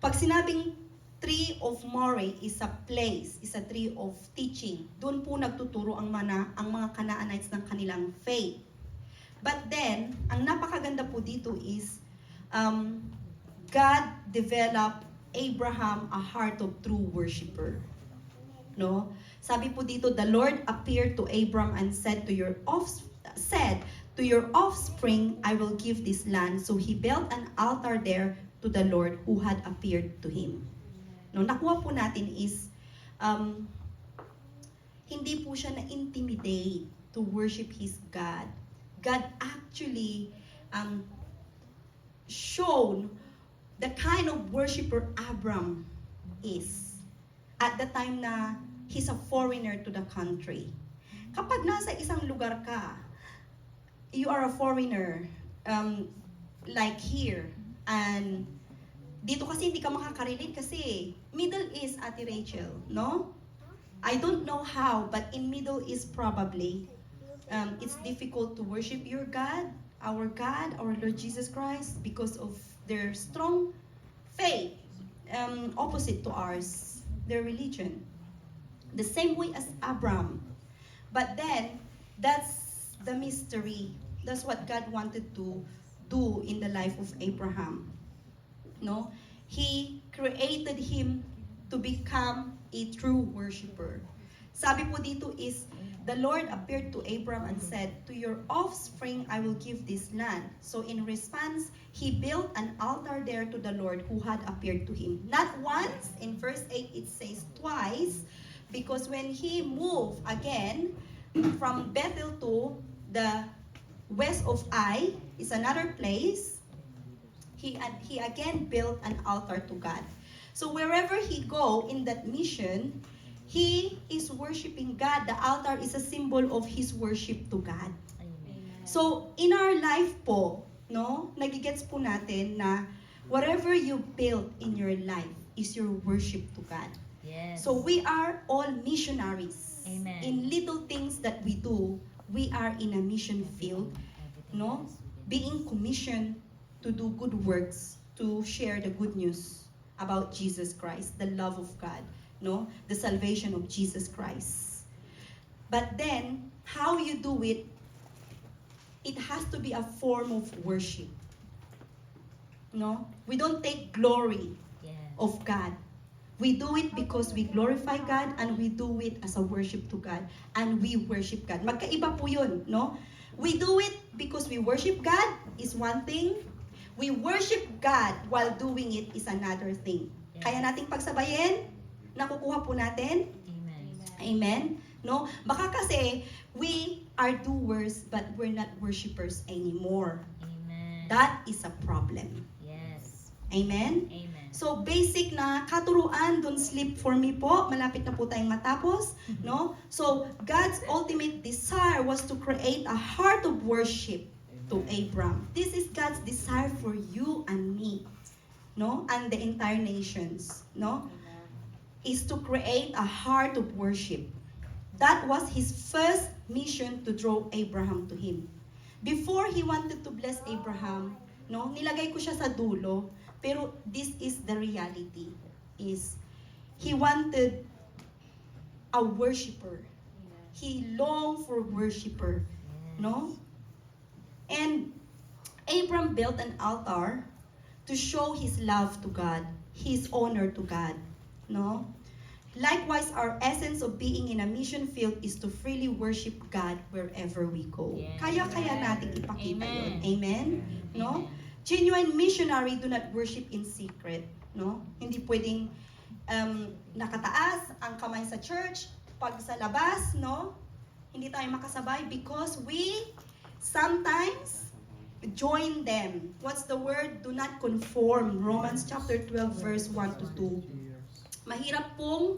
Speaker 1: pag sinabing tree of Moreh is a place, is a tree of teaching, doon po nagtuturo ang mga Canaanites ng kanilang faith. But then, ang napakaganda po dito is, God developed Abraham a heart of true worshiper. No? Sabi po dito, the Lord appeared to Abram and said to your offspring, I will give this land. So he built an altar there to the Lord who had appeared to him. No, nakuha po natin is, hindi po siya na-intimidate to worship his God. God actually shown the kind of worshiper Abram is at the time na he's a foreigner to the country. Kapag nasa isang lugar ka, you are a foreigner, like here, and dito kasi hindi ka makakarelate kasi Middle East, Ate Rachel, no? I don't know how, but in Middle East probably, it's difficult to worship your God, our Lord Jesus Christ, because of their strong faith, opposite to ours, their religion. The same way as Abram. But then, that's the mystery. That's what God wanted to do in the life of Abraham. No? He created him to become a true worshiper. Sabi po dito is, the Lord appeared to Abram and said, to your offspring I will give this land. So in response, he built an altar there to the Lord who had appeared to him. Not once, in verse 8 it says twice, because when he moved again from Bethel to the west of Ai, is another place, he again built an altar to God. So wherever he go in that mission, he is worshiping God. The altar is a symbol of his worship to God.
Speaker 2: Amen.
Speaker 1: So in our life po, no, nagigets po natin na whatever you build in your life is your worship to God.
Speaker 2: Yes.
Speaker 1: So we are all missionaries.
Speaker 2: Amen.
Speaker 1: In little things that we do, we are in a mission field, no? Being commissioned to do good works, to share the good news about Jesus Christ, the love of God, no? The salvation of Jesus Christ. But then, how you do it, it has to be a form of worship. No? We don't take glory
Speaker 2: Yes.
Speaker 1: of God. We do it because we glorify God and we do it as a worship to God and we worship God. Magkaiba po yun, no? We do it because we worship God is one thing. We worship God while doing it is another thing.
Speaker 2: Yes.
Speaker 1: Kaya nating pagsabayin, nakukuha po natin.
Speaker 2: Amen.
Speaker 1: Amen? No? Baka kasi we are doers but we're not worshipers anymore.
Speaker 2: Amen.
Speaker 1: That is a problem.
Speaker 2: Yes.
Speaker 1: Amen?
Speaker 2: Amen.
Speaker 1: So basic na katuruan, don't sleep for me po. Malapit na po tayong matapos, no? So God's ultimate desire was to create a heart of worship to Abram. This is God's desire for you and me, no? And the entire nations, no? Is to create a heart of worship. That was his first mission to draw Abraham to him. Before he wanted to bless Abraham, no? Nilagay ko siya sa dulo. Pero this is the reality, is he wanted a worshiper. He longed for worshiper, no? And Abram built an altar to show his love to God, his honor to God, no? Likewise, our essence of being in a mission field is to freely worship God wherever we go.
Speaker 2: Yes.
Speaker 1: Kaya natin ipakita yun.
Speaker 2: Amen.
Speaker 1: Amen? No?
Speaker 2: Amen.
Speaker 1: Genuine missionary do not worship in secret, no? Hindi pwedeng nakataas ang kamay sa church, pag sa labas, no? Hindi tayo makasabay because we sometimes join them. What's the word? Do not conform. Romans chapter 12 verse 1 to 2. Mahirap pong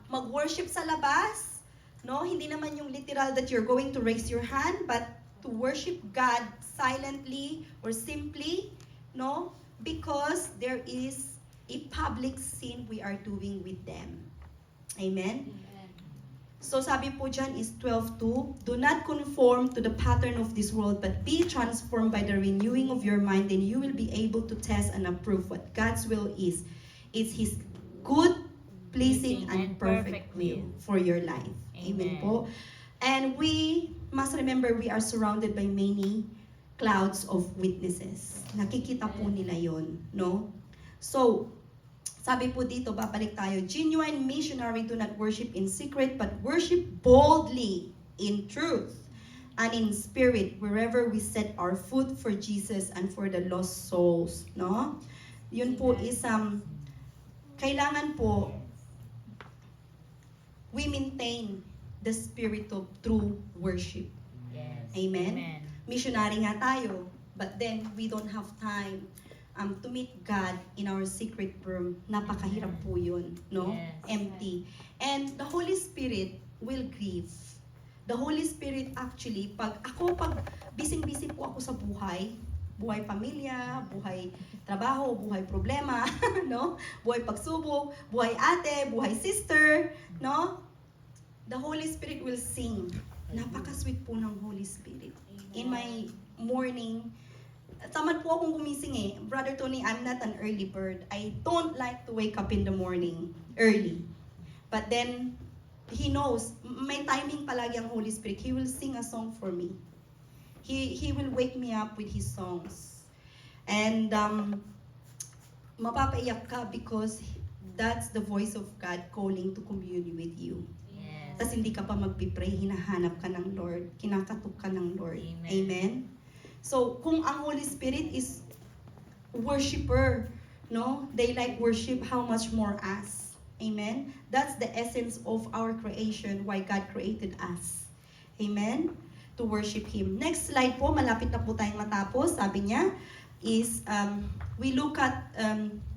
Speaker 1: mag-worship sa labas, no? Hindi naman yung literal that you're going to raise your hand, but to worship God silently or simply, no? Because there is a public sin we are doing with them. Amen? So sabi po dyan is 12:2, do not conform to the pattern of this world, but be transformed by the renewing of your mind, then you will be able to test and approve what God's will is. It's His good, pleasing, and perfect will for your life. Amen po. And we must remember we are surrounded by many clouds of witnesses. Nakikita po nila yon, no? So, sabi po dito, babalik tayo, genuine missionary do not worship in secret, but worship boldly in truth and in spirit wherever we set our foot for Jesus and for the lost souls, no? Yun po is kailangan po we maintain the spirit of true worship.
Speaker 2: Yes.
Speaker 1: Amen? Missionary nga tayo, but then we don't have time to meet God in our secret room. Napakahirap po yun, no?
Speaker 2: Yes.
Speaker 1: Empty. And the Holy Spirit will grieve. The Holy Spirit actually, pag busy-busy po ako sa buhay pamilya, buhay trabaho, buhay problema, no? Buhay pagsubok, buhay ate, buhay sister, no? The Holy Spirit will sing. Napaka-sweet po ng Holy Spirit. In my morning, tamad po akong gumising eh. Brother Tony, I'm not an early bird. I don't like to wake up in the morning early. But then, He knows, may timing palagi ang Holy Spirit. He will sing a song for me. He will wake me up with His songs. And mapapaiyak ka because that's the voice of God calling to commune with you.
Speaker 2: Yes.
Speaker 1: Tapos hindi ka pa magpipray, hinahanap ka ng Lord, kinakatok ka ng Lord.
Speaker 2: Amen.
Speaker 1: Amen? So, kung ang Holy Spirit is worshiper, no? They like worship, how much more us? Amen? That's the essence of our creation, why God created us. Amen? To worship Him. Next slide po, malapit na po tayong matapos. Sabi niya is, we look at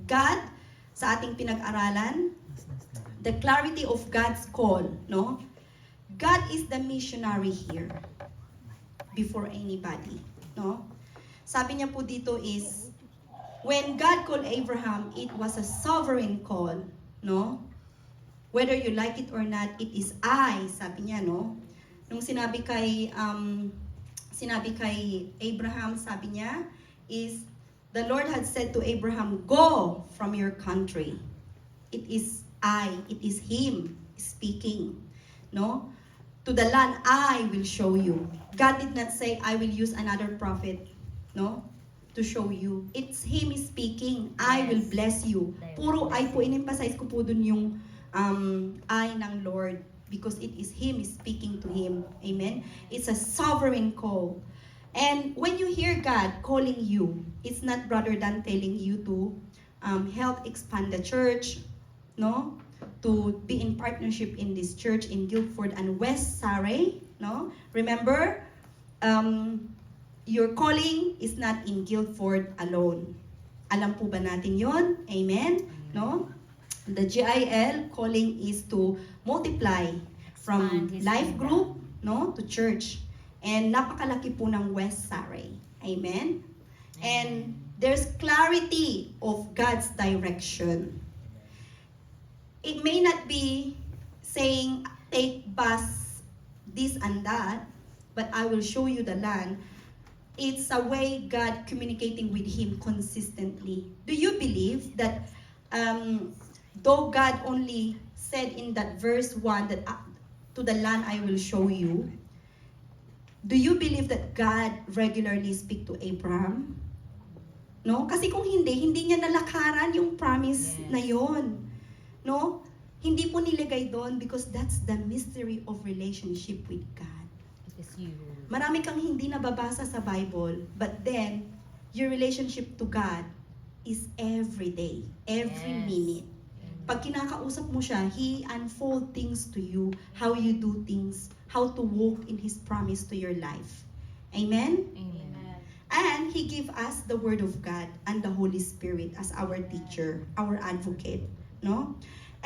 Speaker 1: God sa ating pinag-aralan, the clarity of God's call, no? God is the missionary here before anybody, no? Sabi niya po dito is, when God called Abraham, it was a sovereign call, no? Whether you like it or not, it is I, sabi niya, no? Nung sinabi kay Abraham, sabi niya, is, the Lord had said to Abraham, go from your country. It is I, it is Him speaking, no? To the land I will show you. God did not say, I will use another prophet, no? To show you. It's Him speaking. I will bless you. Puro I po, in-emphasize ko po dun yung I ng Lord because it is Him speaking to him. Amen? It's a sovereign call. And when you hear God calling you, it's not rather than telling you to help expand the church, no? To be in partnership in this church in Guildford and West Surrey, no? Remember, your calling is not in Guildford alone. Alam po ba natin yon? Amen? No? The GIL calling is to multiply from life group, no, to church. And napakalaki po ng West Surrey. Amen? And there's clarity of God's direction. It may not be saying, take bus, this and that, but I will show you the land. It's a way God communicating with Him consistently. Do you believe that though God only said in that verse 1 that to the land I will show you, do you believe that God regularly speak to Abraham? No? Kasi kung hindi niya nalakaran yung promise na yon. No? Hindi po nilagay doon because that's the mystery of relationship with God.
Speaker 2: It is you.
Speaker 1: Marami kang hindi nababasa sa Bible, but then, your relationship to God is every day, every minute. Pag kinakausap mo siya, He unfold things to you, how you do things, how to walk in His promise to your life. Amen?
Speaker 2: Amen.
Speaker 1: And He give us the Word of God and the Holy Spirit as our teacher, our advocate, no?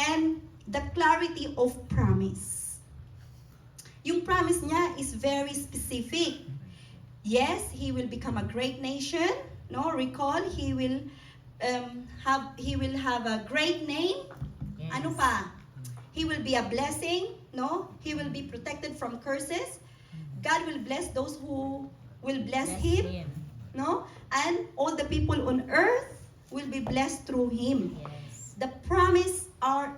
Speaker 1: And the clarity of promise. Yung promise niya is very specific. Yes, He will become a great nation. No, recall, He will have a great name.
Speaker 2: Yes.
Speaker 1: Ano pa? He will be a blessing. No, He will be protected from curses. God will bless those who will bless Him. No, and all the people on earth will be blessed through Him.
Speaker 2: Yes.
Speaker 1: The promise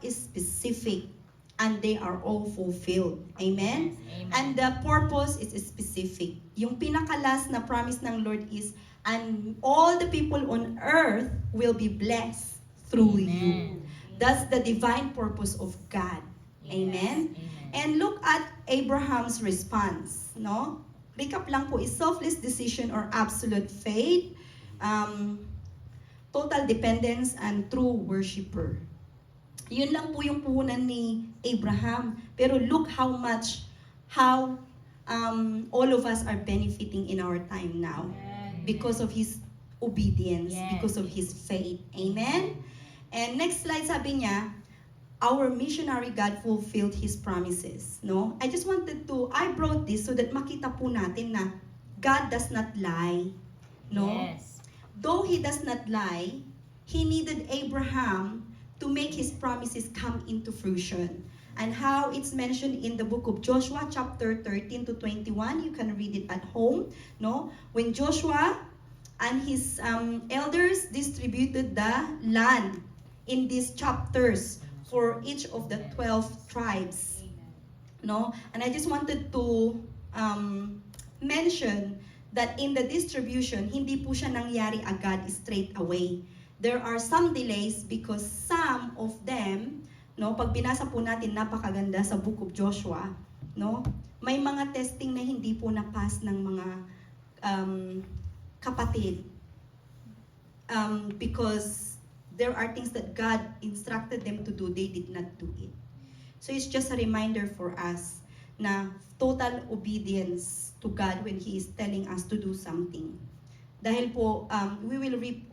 Speaker 1: is specific and they are all fulfilled. Amen?
Speaker 2: Yes, amen.
Speaker 1: And the purpose is specific. Yung pinakalas na promise ng Lord is, and all the people on earth will be blessed through you.
Speaker 2: Amen.
Speaker 1: That's the divine purpose of God.
Speaker 2: Yes,
Speaker 1: Amen? And look at Abraham's response. No? Recap lang po, is selfless decision or absolute faith, total dependence, and true worshiper. Yun lang po yung puhunan ni Abraham. Pero look how all of us are benefiting in our time now because of his obedience,
Speaker 2: Yes.
Speaker 1: because of his faith. Amen? And next slide, sabi niya, our missionary God fulfilled His promises. No? I brought this so that makita po natin na God does not lie. No?
Speaker 2: Yes.
Speaker 1: Though He does not lie, He needed Abraham to make His promises come into fruition. And how it's mentioned in the book of Joshua, chapter 13 to 21. You can read it at home. No? When Joshua and his elders distributed the land in these chapters for each of the 12 tribes. No? And I just wanted to mention that in the distribution, hindi po siya nangyari agad straight away. There are some delays because some of them, no, pag binasa po natin, napakaganda sa book of Joshua, no, may mga testing na hindi po na-pass ng mga kapatid. Because there are things that God instructed them to do, they did not do it. So it's just a reminder for us na total obedience to God when He is telling us to do something. Dahil po, we will rip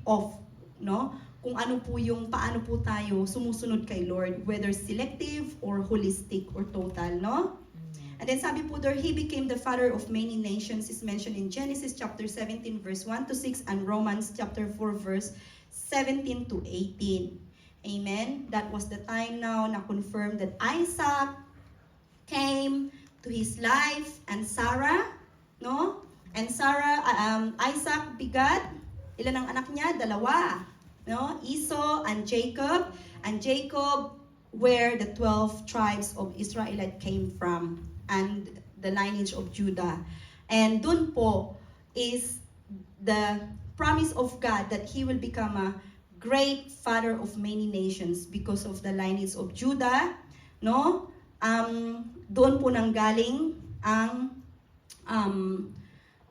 Speaker 1: off, no? Kung ano po yung, paano po tayo sumusunod kay Lord, whether selective or holistic or total, no? And then sabi po there, He became the father of many nations is mentioned in Genesis chapter 17 verse 1 to 6 and Romans chapter 4 verse 17 to 18. Amen? That was the time now na confirmed that Isaac came to his life and Sarah, no? And Sarah, Isaac begat, ilan ang anak niya? Dalawa, no? Esau and Jacob. And Jacob, where the 12 tribes of Israelite came from, and the lineage of Judah. And dun po is the promise of God that He will become a great father of many nations because of the lineage of Judah, no? Doon po nanggaling ang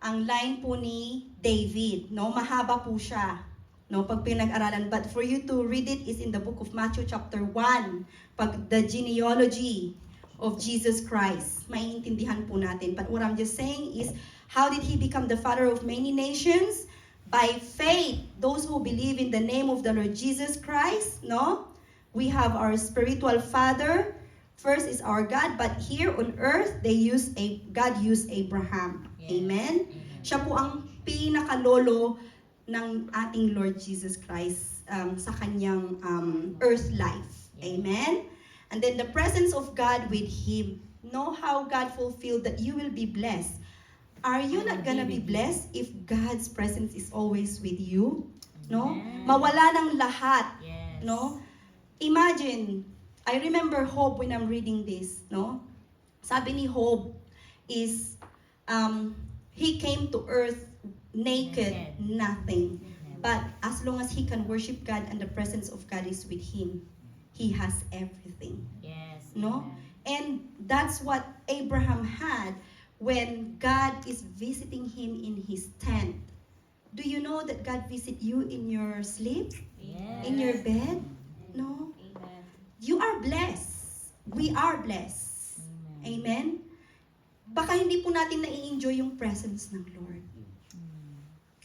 Speaker 1: line po ni David, no? Mahaba po siya, no? Pag pinag-aralan. But for you to read it is in the book of Matthew chapter 1, pag the genealogy of Jesus Christ. Maiintindihan po natin. But what I'm just saying is, how did He become the father of many nations? By faith, those who believe in the name of the Lord Jesus Christ, no? We have our spiritual father. First is our God, but here on earth, God used Abraham.
Speaker 2: Yes.
Speaker 1: Amen? Siya po ang pinakalolo ng ating Lord Jesus Christ sa kanyang earth life. Amen? And then the presence of God with Him. Know how God fulfilled that you will be blessed. Are you not gonna be blessed if God's presence is always with you? No?
Speaker 2: Amen.
Speaker 1: Mawala ng lahat.
Speaker 2: Yes.
Speaker 1: No? Imagine, I remember Job when I'm reading this, no? Sabi ni Job is, he came to earth naked, nothing. But as long as he can worship God and the presence of God is with him, he has everything.
Speaker 2: Yes.
Speaker 1: No?
Speaker 2: Amen.
Speaker 1: And that's what Abraham had when God is visiting him in his tent. Do you know that God visit you in your sleep?
Speaker 2: Yes.
Speaker 1: In your bed? No?
Speaker 2: Amen.
Speaker 1: You are blessed. We are blessed. Amen? Baka hindi po natin nai-enjoy yung presence ng Lord.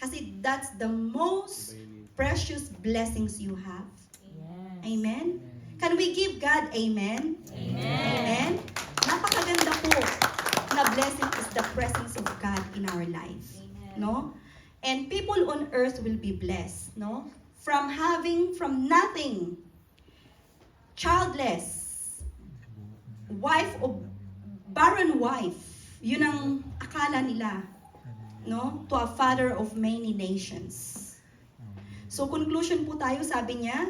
Speaker 1: Kasi that's the most precious blessings you have.
Speaker 2: Yes.
Speaker 1: Amen? Can we give God amen? Amen? Napakaganda po na blessing is the presence of God in our life. No? And people on earth will be blessed. No? From nothing, childless, barren wife, yun ang akala nila. No? To a father of many nations. So conclusion po tayo, sabi niya,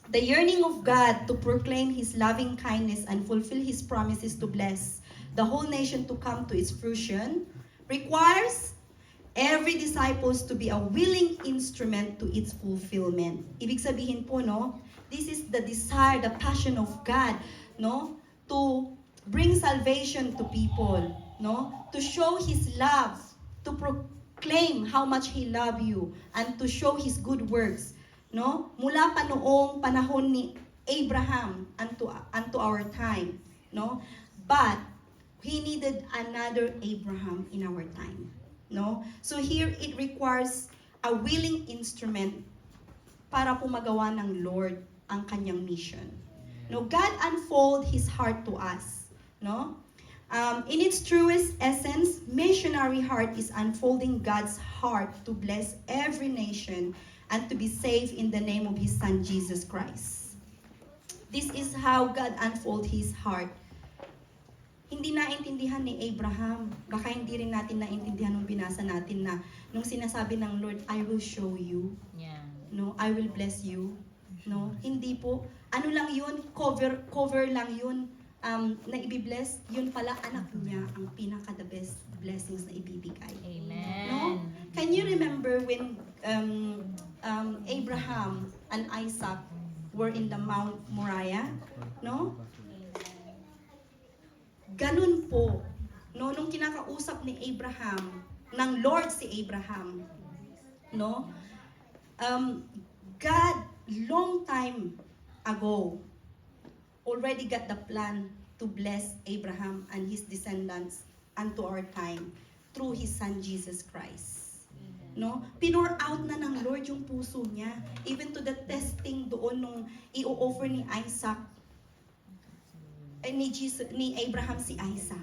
Speaker 1: the yearning of God to proclaim His loving kindness and fulfill His promises to bless the whole nation to come to its fruition requires every disciples to be a willing instrument to its fulfillment. Ibig sabihin po, no, this is the desire, the passion of God, no, to bring salvation to people, no, to show His love, to proclaim how much He love you, and to show His good works, no, mula pa noong panahon ni Abraham unto our time, no, but He needed another Abraham in our time. No? So here it requires a willing instrument para po magawa ng Lord ang kanyang mission. No, God unfold His heart to us. No? In its truest essence, missionary heart is unfolding God's heart to bless every nation and to be saved in the name of His Son Jesus Christ. This is how God unfold His heart. Hindi naintindihan ni Abraham. Baka hindi rin natin naintindihan nung binasa natin na nung sinasabi ng Lord, I will show you.
Speaker 2: Yeah.
Speaker 1: No, I will bless you. No, hindi po. Ano lang yun? Cover lang yun na ibibless. Yun pala anak niya ang pinaka the best blessings na ibibigay.
Speaker 2: Amen.
Speaker 1: No? Can you remember when Abraham and Isaac were in the Mount Moriah? No? Ganun po, no, nung kinakausap ni Abraham, ng Lord si Abraham, no, God, long time ago, already got the plan to bless Abraham and his descendants unto our time through His Son Jesus Christ. No? Pinor out na ng Lord yung puso niya, even to the testing doon nung i-offer ni Isaac, ni Abraham si Isaac.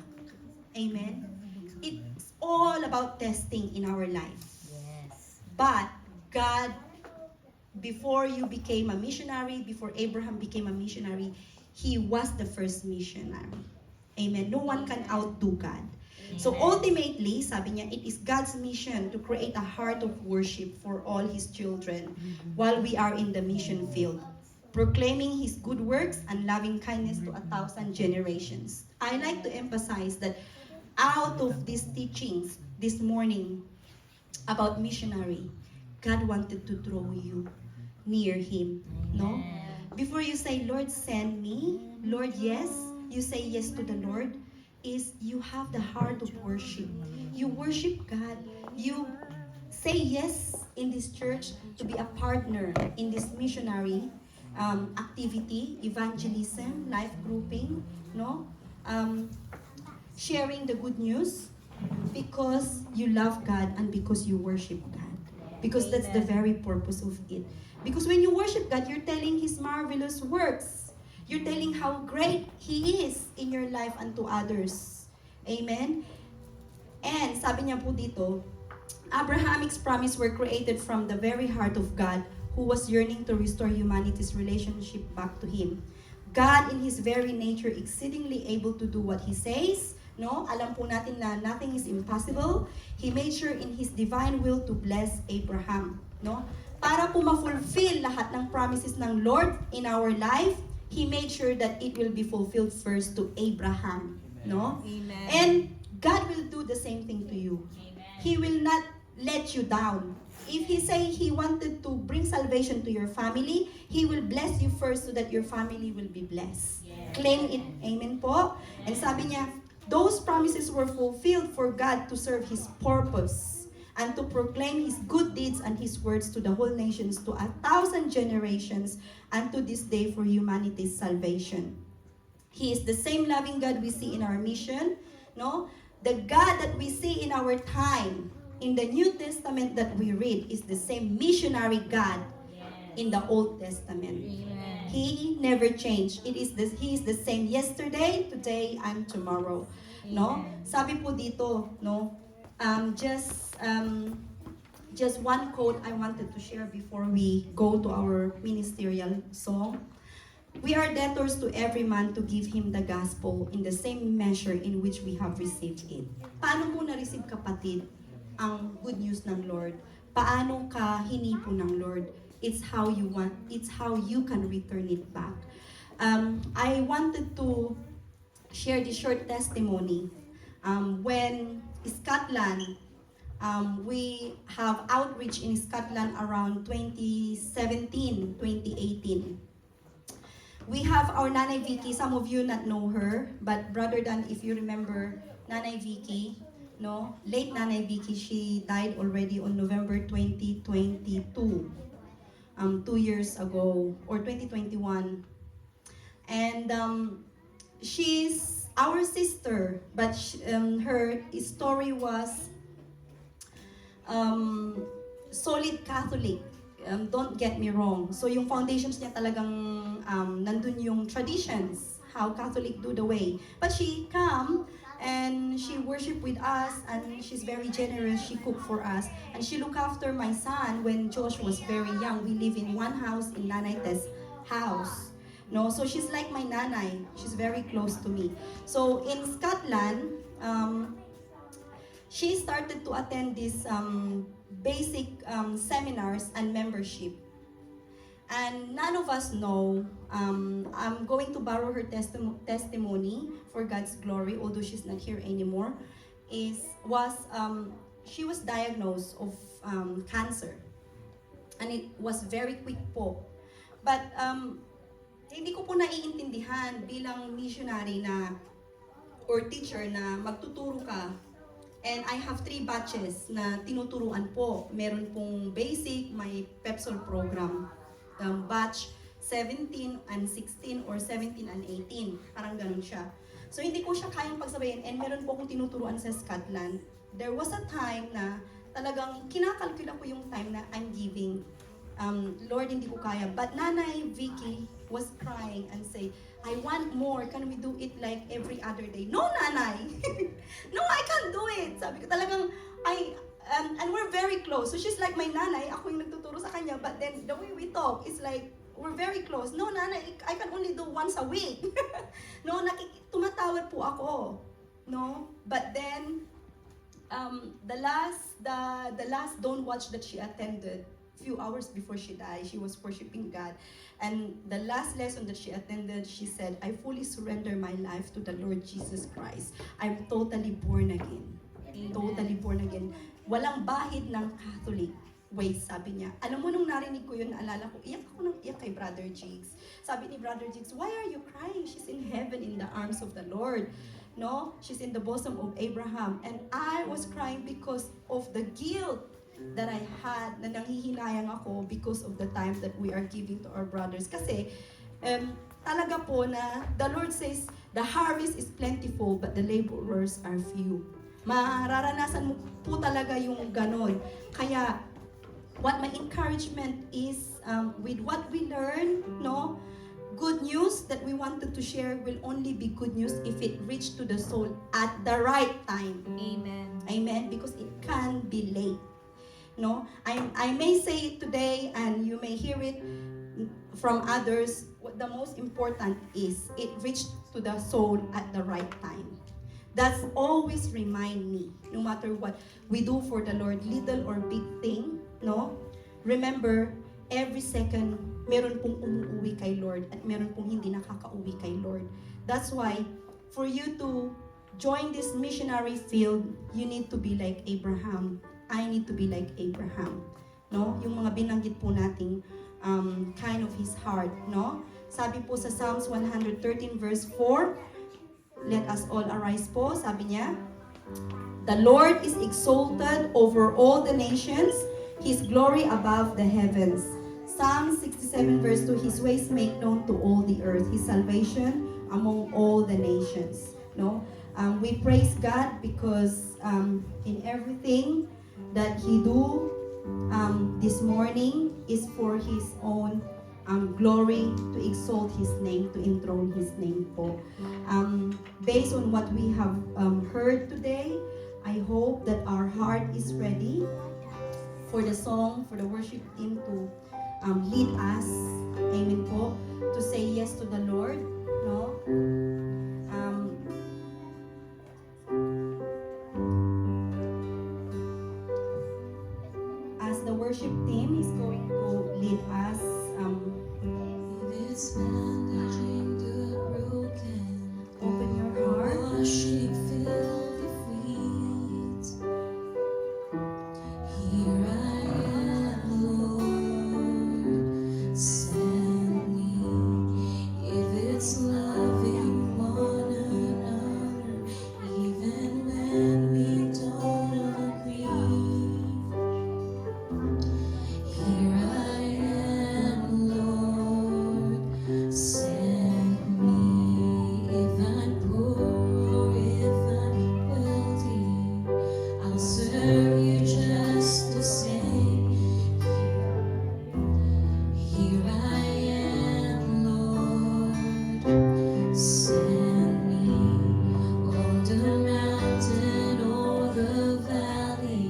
Speaker 1: Amen? It's all about testing in our life.
Speaker 2: Yes.
Speaker 1: But God, before you became a missionary, before Abraham became a missionary, he was the first missionary. Amen? No one can outdo God. So ultimately, sabi niya, it is God's mission to create a heart of worship for all His children while we are in the mission field, proclaiming His good works and loving kindness to 1,000 generations. I like to emphasize that out of these teachings this morning about missionary, God wanted to draw you near Him. No? Before you say, Lord, send me, Lord, yes, you say yes to the Lord, is you have the heart of worship. You worship God. You say yes in this church to be a partner in this missionary activity, evangelism, life grouping, no? Sharing the good news because you love God and because you worship God. Because that's the very purpose of it. Because when you worship God, you're telling His marvelous works. You're telling how great He is in your life and to others. Amen? And sabi niya po dito, Abrahamic's promise were created from the very heart of God, who was yearning to restore humanity's relationship back to Him. God in His very nature exceedingly able to do what He says. No? Alam po natin na nothing is impossible. He made sure in His divine will to bless Abraham. No? Para po ma-fulfill lahat ng promises ng Lord in our life, He made sure that it will be fulfilled first to Abraham. No?
Speaker 2: Amen.
Speaker 1: And God will do the same thing to you.
Speaker 2: Amen.
Speaker 1: He will not let you down. If He say He wanted to bring salvation to your family, He will bless you first so that your family will be blessed.
Speaker 2: Yes.
Speaker 1: Claim it. Amen po. And sabi niya, those promises were fulfilled for God to serve His purpose and to proclaim His good deeds and His words to the whole nations, to 1,000 generations, and to this day for humanity's salvation. He is the same loving God we see in our mission, no? The God that we see in our time, in the New Testament that we read is the same missionary God in the Old Testament.
Speaker 2: Amen.
Speaker 1: He never changed. He is the same yesterday, today, and tomorrow. No? Sabi po dito, no? Just one quote I wanted to share before we go to our ministerial song. We are debtors to every man to give him the gospel in the same measure in which we have received it. Paano mo na-receive, kapatid, ang good news ng Lord? Paano ka hinipo ng Lord? It's how you can return it back. I wanted to share this short testimony. When Scotland, we have outreach in Scotland around 2017, 2018. We have our Nanay Vicky. Some of you not know her, but Brother Dan, if you remember Nanay Vicky, no, late Nanay Vicky, she died already on November 2022, 2 years ago, or 2021. And she's our sister, but her story was solid Catholic. Don't get me wrong. So yung foundations niya talagang nandun yung traditions, how Catholic do the way. But she come and she worship with us, and she's very generous. She cook for us, and she look after my son when Josh was very young. We live in one house in Nanay Tess' house. No, so she's like my nanay. She's very close to me. So in Scotland, she started to attend these basic seminars and membership. And none of us know, I'm going to borrow her testimony for God's glory, although she's not here anymore, she was diagnosed of cancer. And it was very quick po. But hindi ko po naiintindihan bilang missionary na or teacher na magtuturo ka. And I have 3 batches na tinuturuan po. Meron pong basic, may PEPSOL program. Batch 17 and 16 or 17 and 18. Parang ganun siya. So hindi ko siya kayang pagsabayin. And meron po akong tinuturuan sa Scotland. There was a time na talagang kinakalkula ko yung time na I'm giving. Lord, hindi ko kaya. But Nanay Vicky was crying and say, I want more. Can we do it like every other day? No, Nanay! No, I can't do it. Sabi ko talagang, and we're very close. So she's like my nanay. Ako yung nagtuturo sa kanya. But then the way we talk is like, we're very close. No, Nanay, I can only do once a week. No, tumatawad po ako. No? But then, the last Don't Watch that she attended, few hours before she died, she was worshiping God. And the last lesson that she attended, she said, I fully surrender my life to the Lord Jesus Christ. I'm totally born again.
Speaker 2: Amen.
Speaker 1: Totally born again. Walang bahid ng Catholic ways, sabi niya. Alam mo, nung narinig ko yun, naalala ko, iyak ako ng iyak kay Brother Jigs. Sabi ni Brother Jigs, why are you crying? She's in heaven in the arms of the Lord. No? She's in the bosom of Abraham. And I was crying because of the guilt that I had, na nanghihinayang ako because of the time that we are giving to our brothers. Kasi, talaga po na the Lord says, the harvest is plentiful, but the laborers are few. Mararanasan mo po talaga yung ganon. Kaya, what my encouragement is, with what we learn, no, good news that we wanted to share will only be good news if it reached to the soul at the right time.
Speaker 2: Amen.
Speaker 1: Amen? Because it can be late. No, I may say it today, and you may hear it from others. What the most important is it reached to the soul at the right time. That's always remind me, no matter what we do for the Lord, little or big thing, no? Remember, every second, meron pong umuwi kay Lord at meron pong hindi nakakauwi kay Lord. That's why, for you to join this missionary field, you need to be like Abraham. I need to be like Abraham. No? Yung mga binanggit po nating kind of his heart. No? Sabi po sa Psalms 113 verse 4, let us all arise po. Sabi niya, the Lord is exalted over all the nations, His glory above the heavens. Psalm 67 verse 2, His ways make known to all the earth, His salvation among all the nations. No? We praise God because in everything, that He do this morning is for His own glory, to exalt His name, to enthrone His name po. Based on what we have heard today, I hope that our heart is ready for the song, for the worship team to lead us, amen po, to say yes to the Lord, no? As the worship team is going to lead us,
Speaker 4: This bandaging the broken,
Speaker 1: open your heart.
Speaker 4: washing filthy feet. Here I am, Lord, send me. If it's loving one another, even when we don't agree. Here I am, Lord, send me. If I'm poor, if I'm wealthy, I'll serve you just the same. Here I am, Lord, send me. On the mountain or the valley,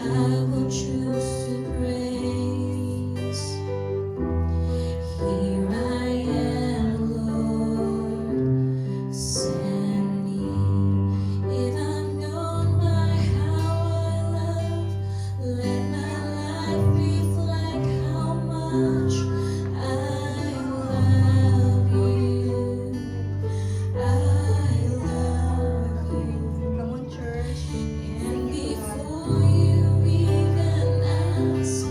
Speaker 4: I will choose to praise. Here I am, Lord, send me. If I'm known by how I love, let my life reflect how much I love you. I love you.
Speaker 1: Come on, church.
Speaker 4: And
Speaker 1: Sing it to God.
Speaker 4: before you even ask,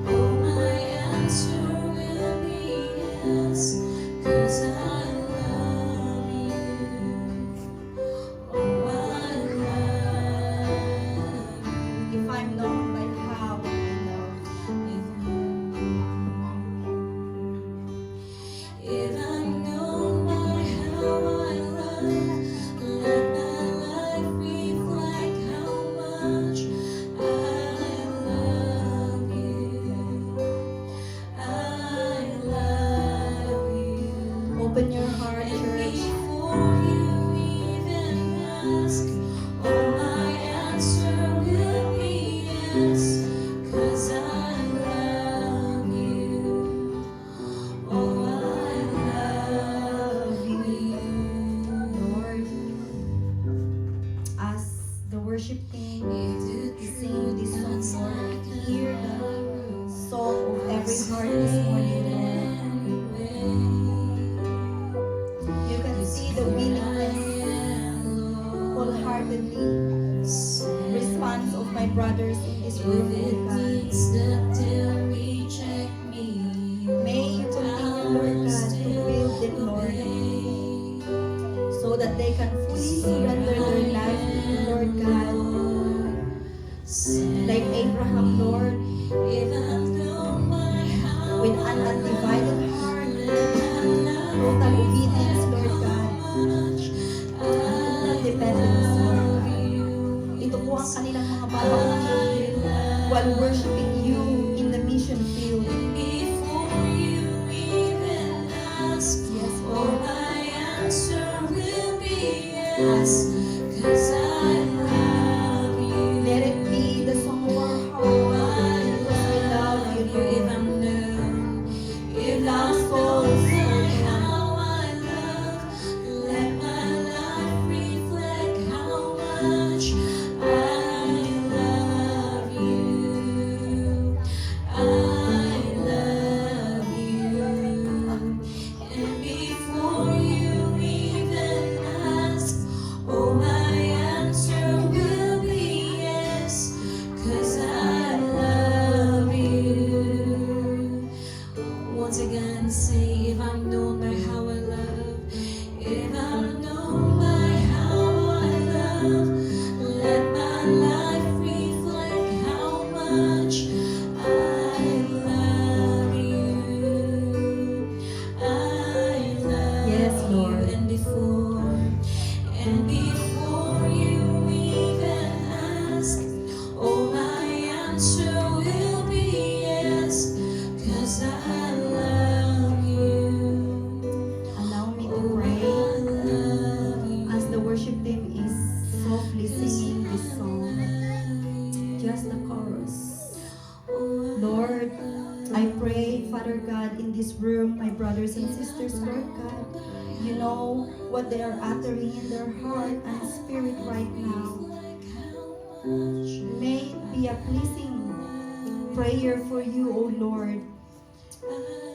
Speaker 4: oh, my answer will be yes, 'cause I love you. Oh, I love
Speaker 1: If I'm known by how I love,
Speaker 4: If I'm known by how I love, let my life reflect how much I love you. I love you.
Speaker 1: open your heart,
Speaker 4: And
Speaker 1: church.
Speaker 4: before you even ask, oh, my answer will be yes, 'cause I love you. Oh, I love you.
Speaker 1: Lord, as the worship team sing this song, Lord, hear the song of every heart this morning, Lord. You can see the willingness, wholeheartedly response of my brothers in this room, oh God. May you continue, Lord God, to build them, Lord, so that they can fully surrender their life to you, Lord God. Like Abraham, Lord, with an undivided heart, total obedience, Lord God, total dependence, Lord God. Ito po ang kanilang mga babaunin while worshiping you in the mission field.
Speaker 4: Before you even ask,
Speaker 1: Yes,
Speaker 4: oh,
Speaker 1: Lord.
Speaker 4: my answer will be yes, 'cause I love you.
Speaker 1: Let it be the song of our
Speaker 4: Oh,
Speaker 1: heart,
Speaker 4: I
Speaker 1: because we love you,
Speaker 4: love you. If
Speaker 1: Lord.
Speaker 4: I'm known, if
Speaker 1: Our
Speaker 4: I'm
Speaker 1: souls,
Speaker 4: known by
Speaker 1: Lord.
Speaker 4: how I love, let my life reflect how much I love you. I love you. And before you even ask, oh, my answer will
Speaker 1: Father God, in this room, my brothers and sisters, Lord God. You know what they are uttering in their heart and spirit right now. May it be a pleasing prayer for you, O Lord.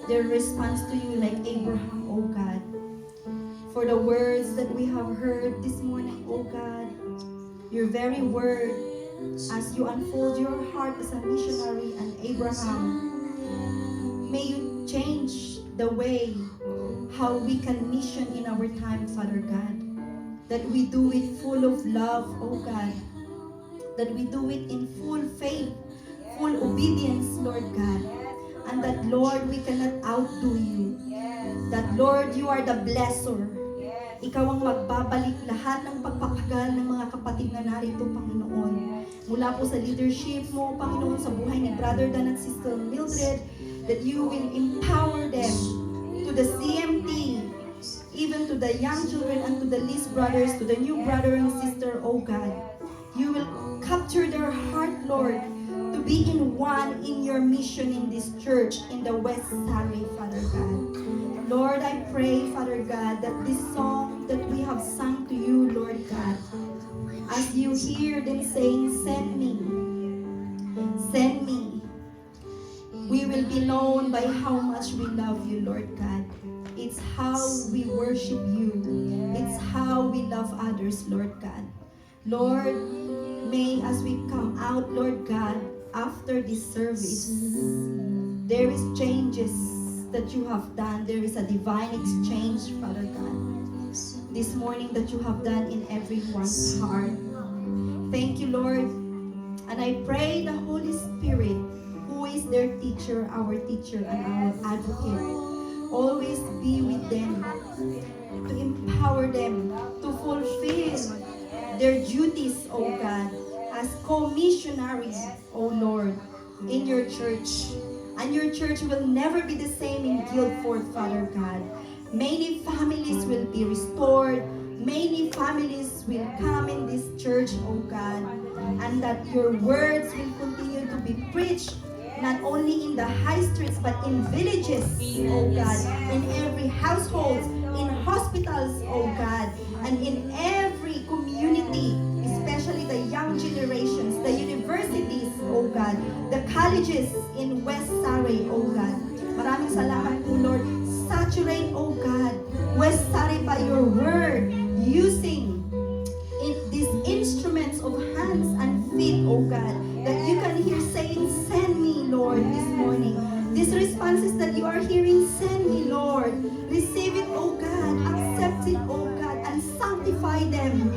Speaker 1: Their response to you like Abraham, O God. For the words that we have heard this morning, O God, your very word, as you unfold your heart as a missionary and Abraham, may you change the way how we can mission in our time, Father God. That we do it full of love, O God. That we do it in full faith, full obedience, Lord God. And that, Lord, we cannot outdo you. That, Lord, you are the blesser. Ikaw ang magbabalik lahat ng pagpapagal ng mga kapatid na narito, Panginoon. Mula po sa leadership mo, Panginoon, sa buhay ni Brother Dan at Sister Mildred, that you will empower them to the CMT, even to the young children and to the least brothers, to the new brother and sister, oh God. You will capture their heart, Lord, to be in one in your mission in this church in the West Surrey, Father God. Lord, I pray, Father God, that this song that we have sung to you, Lord God, as you hear them saying, send me, we will be known by how much we love you, Lord God. It's how we worship you. It's how we love others, Lord God. Lord, may as we come out, Lord God, after this service, there is changes that you have done. There is a divine exchange, Father God, this morning that you have done in everyone's heart. Thank you, Lord. And I pray the Holy Spirit, who is their teacher, our teacher, and our advocate, always be with them, to empower them to fulfill their duties, O God, as co-missionaries, O Lord, in your church. And your church will never be the same in Guildford, Father God. Many families will be restored. Many families will come in this church, O God. And that your words will continue to be preached, not only in the high streets, but in villages, O God. In every household, in hospitals, O God. And in every community, especially the young generations, the universities, O God, the colleges in West Surrey, O God. Maraming salamat po, Lord. Saturate, O God, West Surrey by your word, using these instruments of hands and feet, O God, that you can hear saying, send me, Lord, this morning. These responses that you are hearing, send me, Lord. Receive it, O God. Accept it, O God, and sanctify them.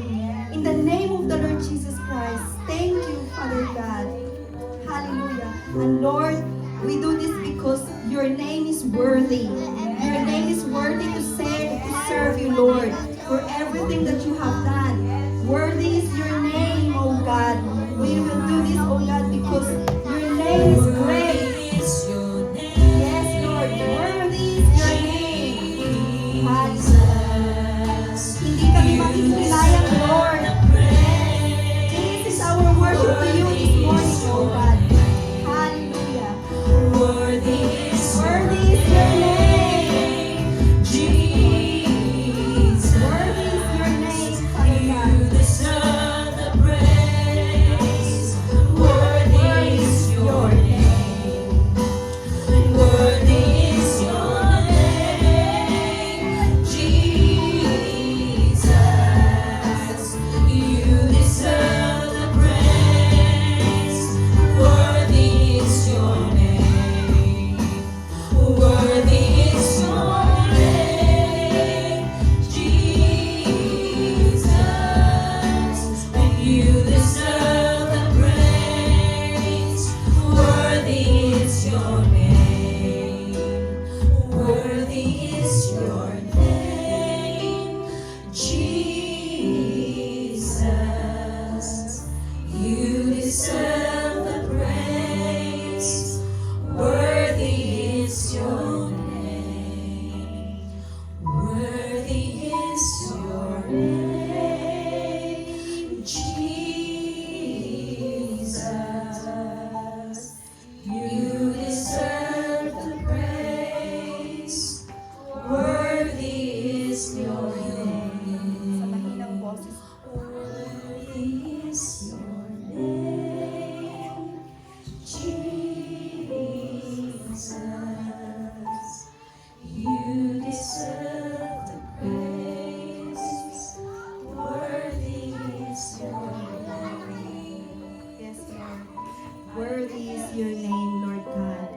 Speaker 1: In the name of the Lord Jesus Christ. Thank you, Father God. Hallelujah. And Lord, we do this because your name is worthy. Your name is worthy to serve you, Lord, for everything that you have done. Worthy is your name, O God. We will do this, O God, because your name is great. Yes, Lord, worthy is your name. Hindi kami makikilaya, Lord. This is our worship to you this morning, O God. Hallelujah. Worthy is your name, Jesus. Worthy is your name, Father God. your name, Lord God.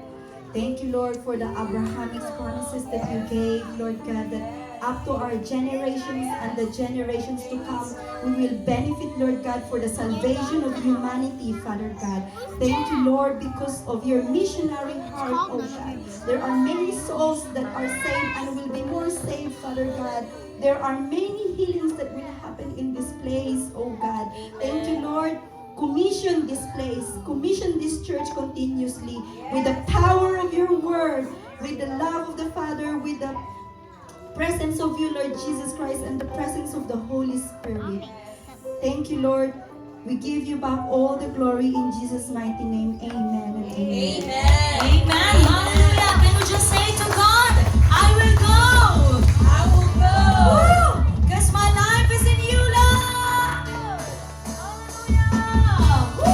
Speaker 1: Thank you, Lord, for the Abrahamic promises that you gave, Lord God, that up to our generations and the generations to come, we will benefit, Lord God, for the salvation of humanity, Father God. Thank you, Lord, because of your missionary heart, oh God. There are many souls that are saved and will be more saved, Father God. There are many healings that will happen in this place, oh God. Thank you, Lord. Commission this place, commission this church continuously with the power of your word, with the love of the Father, with the presence of you, Lord Jesus Christ, and the presence of the Holy Spirit. Thank you, Lord. We give you back all the glory in Jesus' mighty name. Amen and amen.
Speaker 2: Amen. Hallelujah. Can we just say to God, I will go. I will go. Because my life is in you, Lord. Hallelujah. Woo.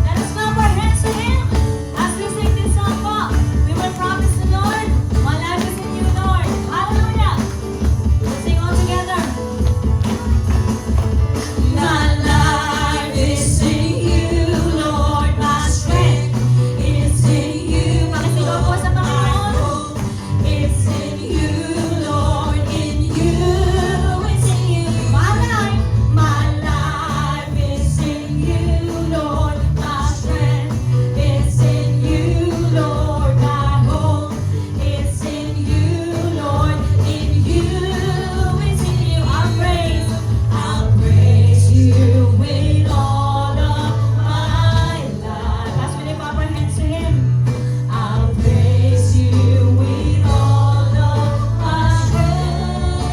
Speaker 2: Let us clap our hands to Him as we sing this song. We will promise the Lord, my life is in you, Lord. Hallelujah. Let's sing all together.
Speaker 4: My life is in you, Lord. My strength is in you,
Speaker 2: Pakisigaw po sa
Speaker 4: Lord. My
Speaker 2: Panginoon.
Speaker 4: hope is in you, Lord. In you, it's in you.
Speaker 2: My life.
Speaker 4: My life is in you, Lord. My strength is in you, Lord. My hope is in you, Lord. In you, it's in you. I'll praise you with all of my life.
Speaker 2: As we lift up our hands to Him.
Speaker 4: I'll praise you with all of my strength,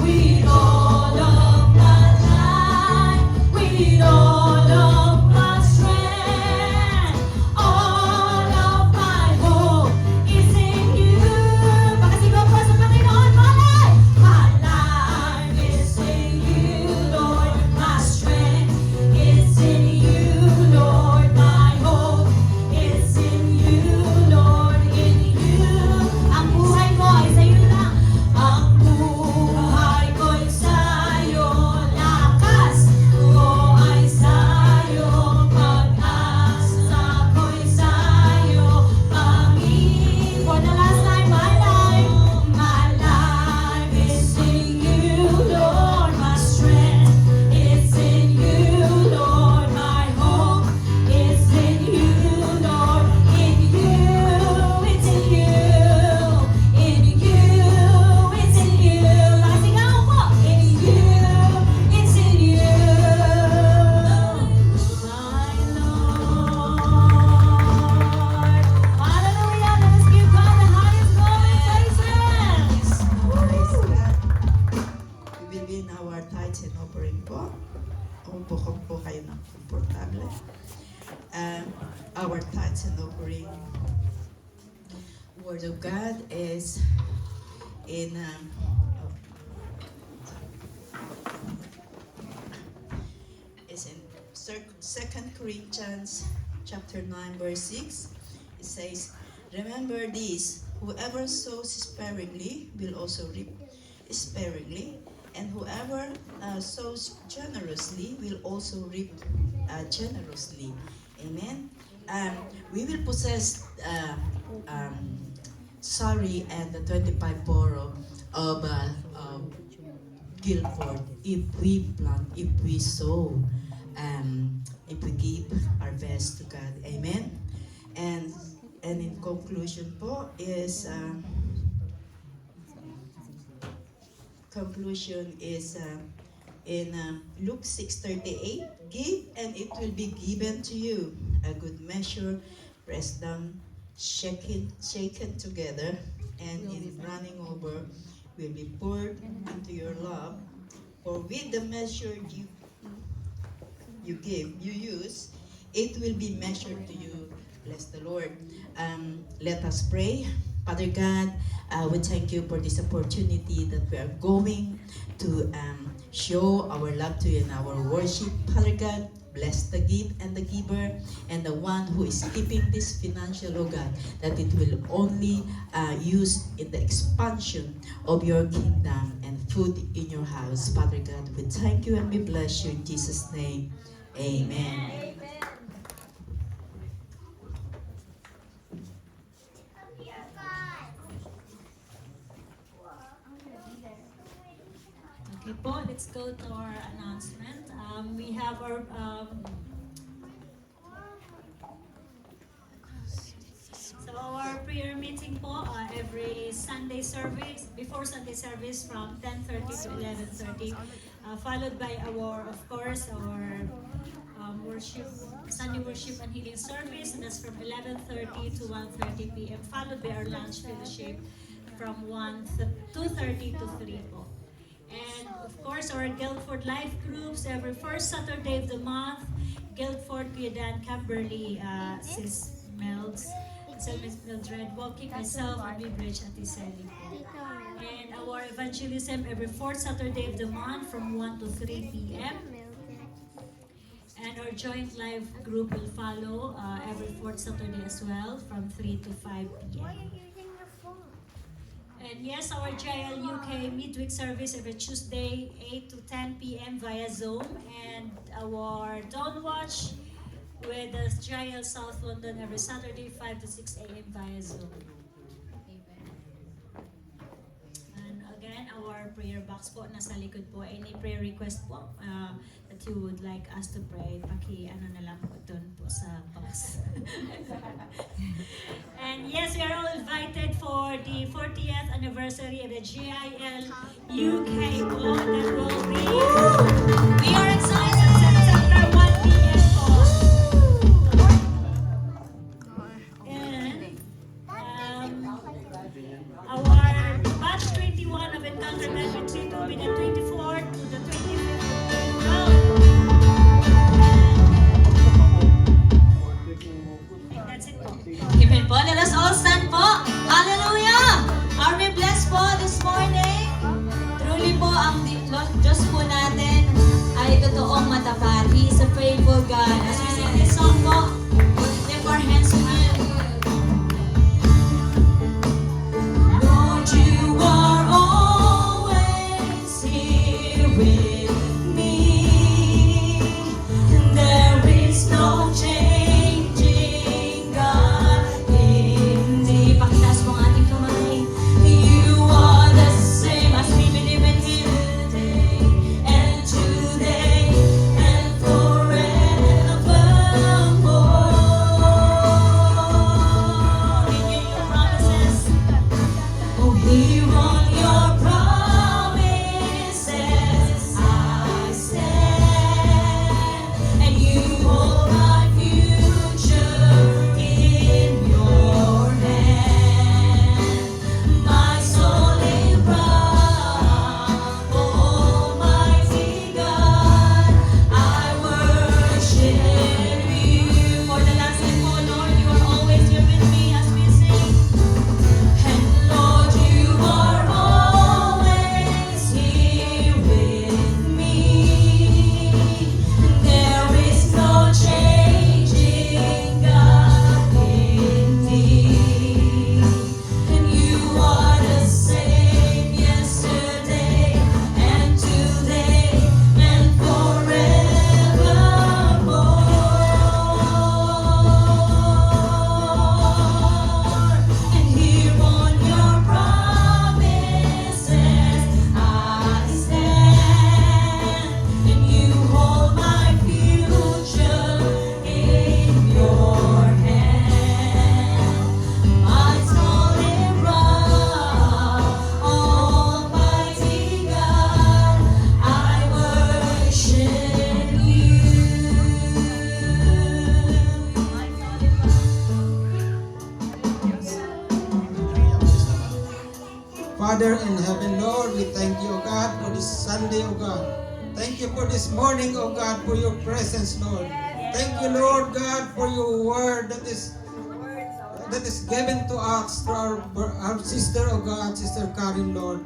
Speaker 4: with all of my life, with all of my strength. All of my hope is in you.
Speaker 2: Pakisigaw po sa Panginoon.
Speaker 4: My life is in you, Lord. My strength is in you, Lord. My hope is in you, Lord. In you,
Speaker 2: Ang buhay ko ay sa iyo lang.
Speaker 4: ang buhay ko'y sa'yo, lakas ko ay sa'yo, pag-asa ko'y sa'yo, Panginoon.
Speaker 2: For the last time, my life.
Speaker 4: My life is in you, Lord. My strength is in you, Lord. My hope is in you, Lord. In you, it's in you. In you, it's in you.
Speaker 2: Pakisigaw po.
Speaker 4: In you, it's in you. My Lord.
Speaker 2: Hallelujah. Let us give God the highest glory and praises.
Speaker 5: Praise God. We will begin our tithes and offering po. Umupo po kayo ng komportable. Our tithes and offering. Word of God is in Second Corinthians chapter 9 verse 6. It says, "Remember this, whoever sows sparingly will also reap sparingly, and whoever sows generously will also reap generously." Amen. We will possess Surrey and the 25 borough of Guildford if we plant, if we sow, if we give our best to God. Amen. And in conclusion po is in Luke 6:38, "Give and it will be given to you, a good measure, pressed down, shaken together, and in running over will be poured into your lap. For with the measure you use, it will be measured to you." Bless the Lord. Let us pray. Father God, we thank you for this opportunity that we are going to show our love to you in our worship. Father God, bless the gift and the giver and the one who is keeping this financial, oh God, that it will only use in the expansion of your kingdom and food in your house. Father God, we thank you and we bless you in Jesus' name. Amen.
Speaker 2: Amen. po, let's go to our announcement. We have our so our prayer meeting po every Sunday service, before Sunday service from 10:30 to 11:30, followed by our, of course, our worship, Sunday worship and healing service, and that's from 11:30 to 1:30 p.m. followed by our lunch fellowship from 2:30 to 3 po. And of course, our Guildford Life Groups every first Saturday of the month. Guildford, Piedan, Camberley, Sis Melds, Miss Mildred, Walking, myself, and we bridge at Iseli po. And our evangelism every fourth Saturday of the month from 1 to 3 p.m. And our joint live group will follow every fourth Saturday as well from 3 to 5 p.m. And yes, our JL UK midweek service every Tuesday 8 to 10 p.m. via Zoom, and our Dawn Watch with the JL South London every Saturday 5 to 6 a.m. via Zoom. Amen. And again, our prayer box po nasa likod po. Any prayer request po that you would like us to pray, ano na lang po doon po sa box. And yes, we are all invited for the 40th anniversary of the GIL UK po. That will be, we are excited, September 1 p.m. po. And our batch 21 of Encounter Life Retreat will be the 24th to the 25th. That's it po.
Speaker 4: Amen po. Let us all stand po. Hallelujah! Are we blessed po this morning? Truly po, ang Diyos po natin ay totoong matapat. He is a faithful God. As we sing this song po, lift our hands to Him. Lord, you are always here with me. There is no changing God in thee. Pakitaas mo ang ating kamay. You are the same as we believe in Him today and forevermore. In your promises, oh, here on your promises I stand, and you hold my future in your hand. My soul is rock, Almighty God, I worship you. For the last time, oh Lord, you are always here with me as we sing. And Lord, you are always here with me. There is no changing God in thee. And you are the same yesterday and today and forevermore. And here on your promises I stand, and you hold my future in your hand. My solid rock, Almighty God, I worship you.
Speaker 6: Father in heaven, Lord, we thank you, O God, for this Sunday, O God. Thank you for this morning, O God, for your presence, Lord. Thank you, Lord God, for your word that is given to us through our sister, O God, Sister Karen, Lord.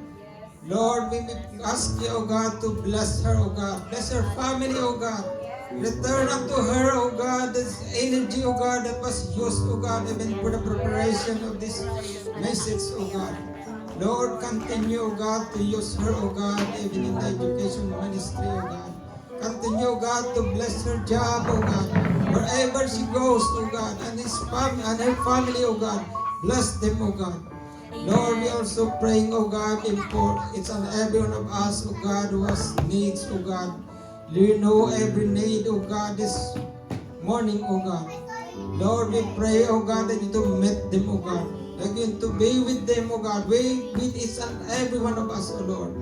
Speaker 6: Lord, we ask you, O God, to bless her, O God. Bless her family, O God. Return unto her, O God, this energy, O God, that was used, O God, even for the preparation of this message, O God. Lord, continue, O God, to use her, O God, even in the education ministry, O God. Continue, O God, to bless her job, O God. Wherever she goes, O God, and his family, and her family, O God. Bless them, O God. Lord, we also praying, oh God, for each and every one of us, oh God, who has needs, oh God. You know every need, oh God, this morning, oh God. Lord, we pray, oh God, that you to meet them, oh God. That you to be with them, oh God. Be with each and every one of us, oh Lord.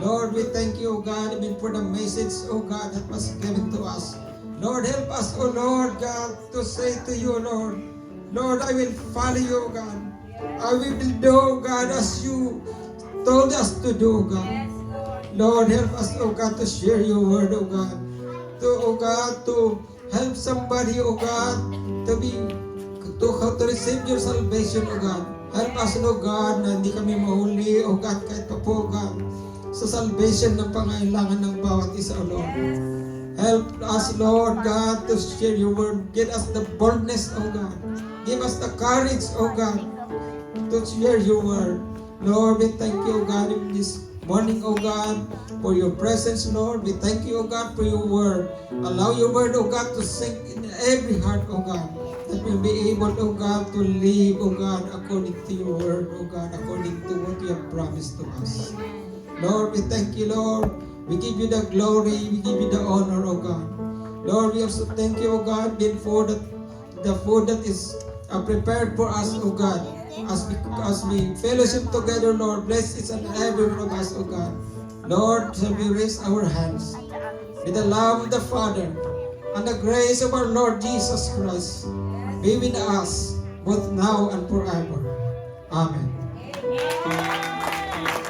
Speaker 6: Lord, we thank you, oh God, even for the message, oh God, that was given to us. Lord, help us, oh Lord God, to say to you, Lord, Lord, I will follow you, oh God. I will do, oh God, as you told us to do, oh God. Lord, help us, oh God, to share your word, oh God. Oh God, to help somebody, oh God, to receive your salvation, oh God. Help us, oh God, na hindi kami mahuli, oh God, kahit pa po, oh God, sa salvation na pangailangan ng bawat isa, oh Lord. Help us, Lord God, to share your word. Give us the boldness, oh God. Give us the courage, oh God, to share your word. Lord, we thank you, oh God, in this morning, oh God, for your presence, Lord. We thank you, oh God, for your word. Allow your word, oh God, to sink in every heart, oh God, that we'll be able, oh God, to live, oh God, according to your word, oh God, according to what you have promised to us. Lord, we thank you, Lord. We give you the glory, we give you the honor, oh God. Lord, we also thank you, oh God, for the food that is prepared for us, oh God. As we fellowship together, Lord, bless each and every one of us, oh God. Lord, shall we raise our hands with the love of the Father and the grace of our Lord Jesus Christ be with us both now and forever. Amen.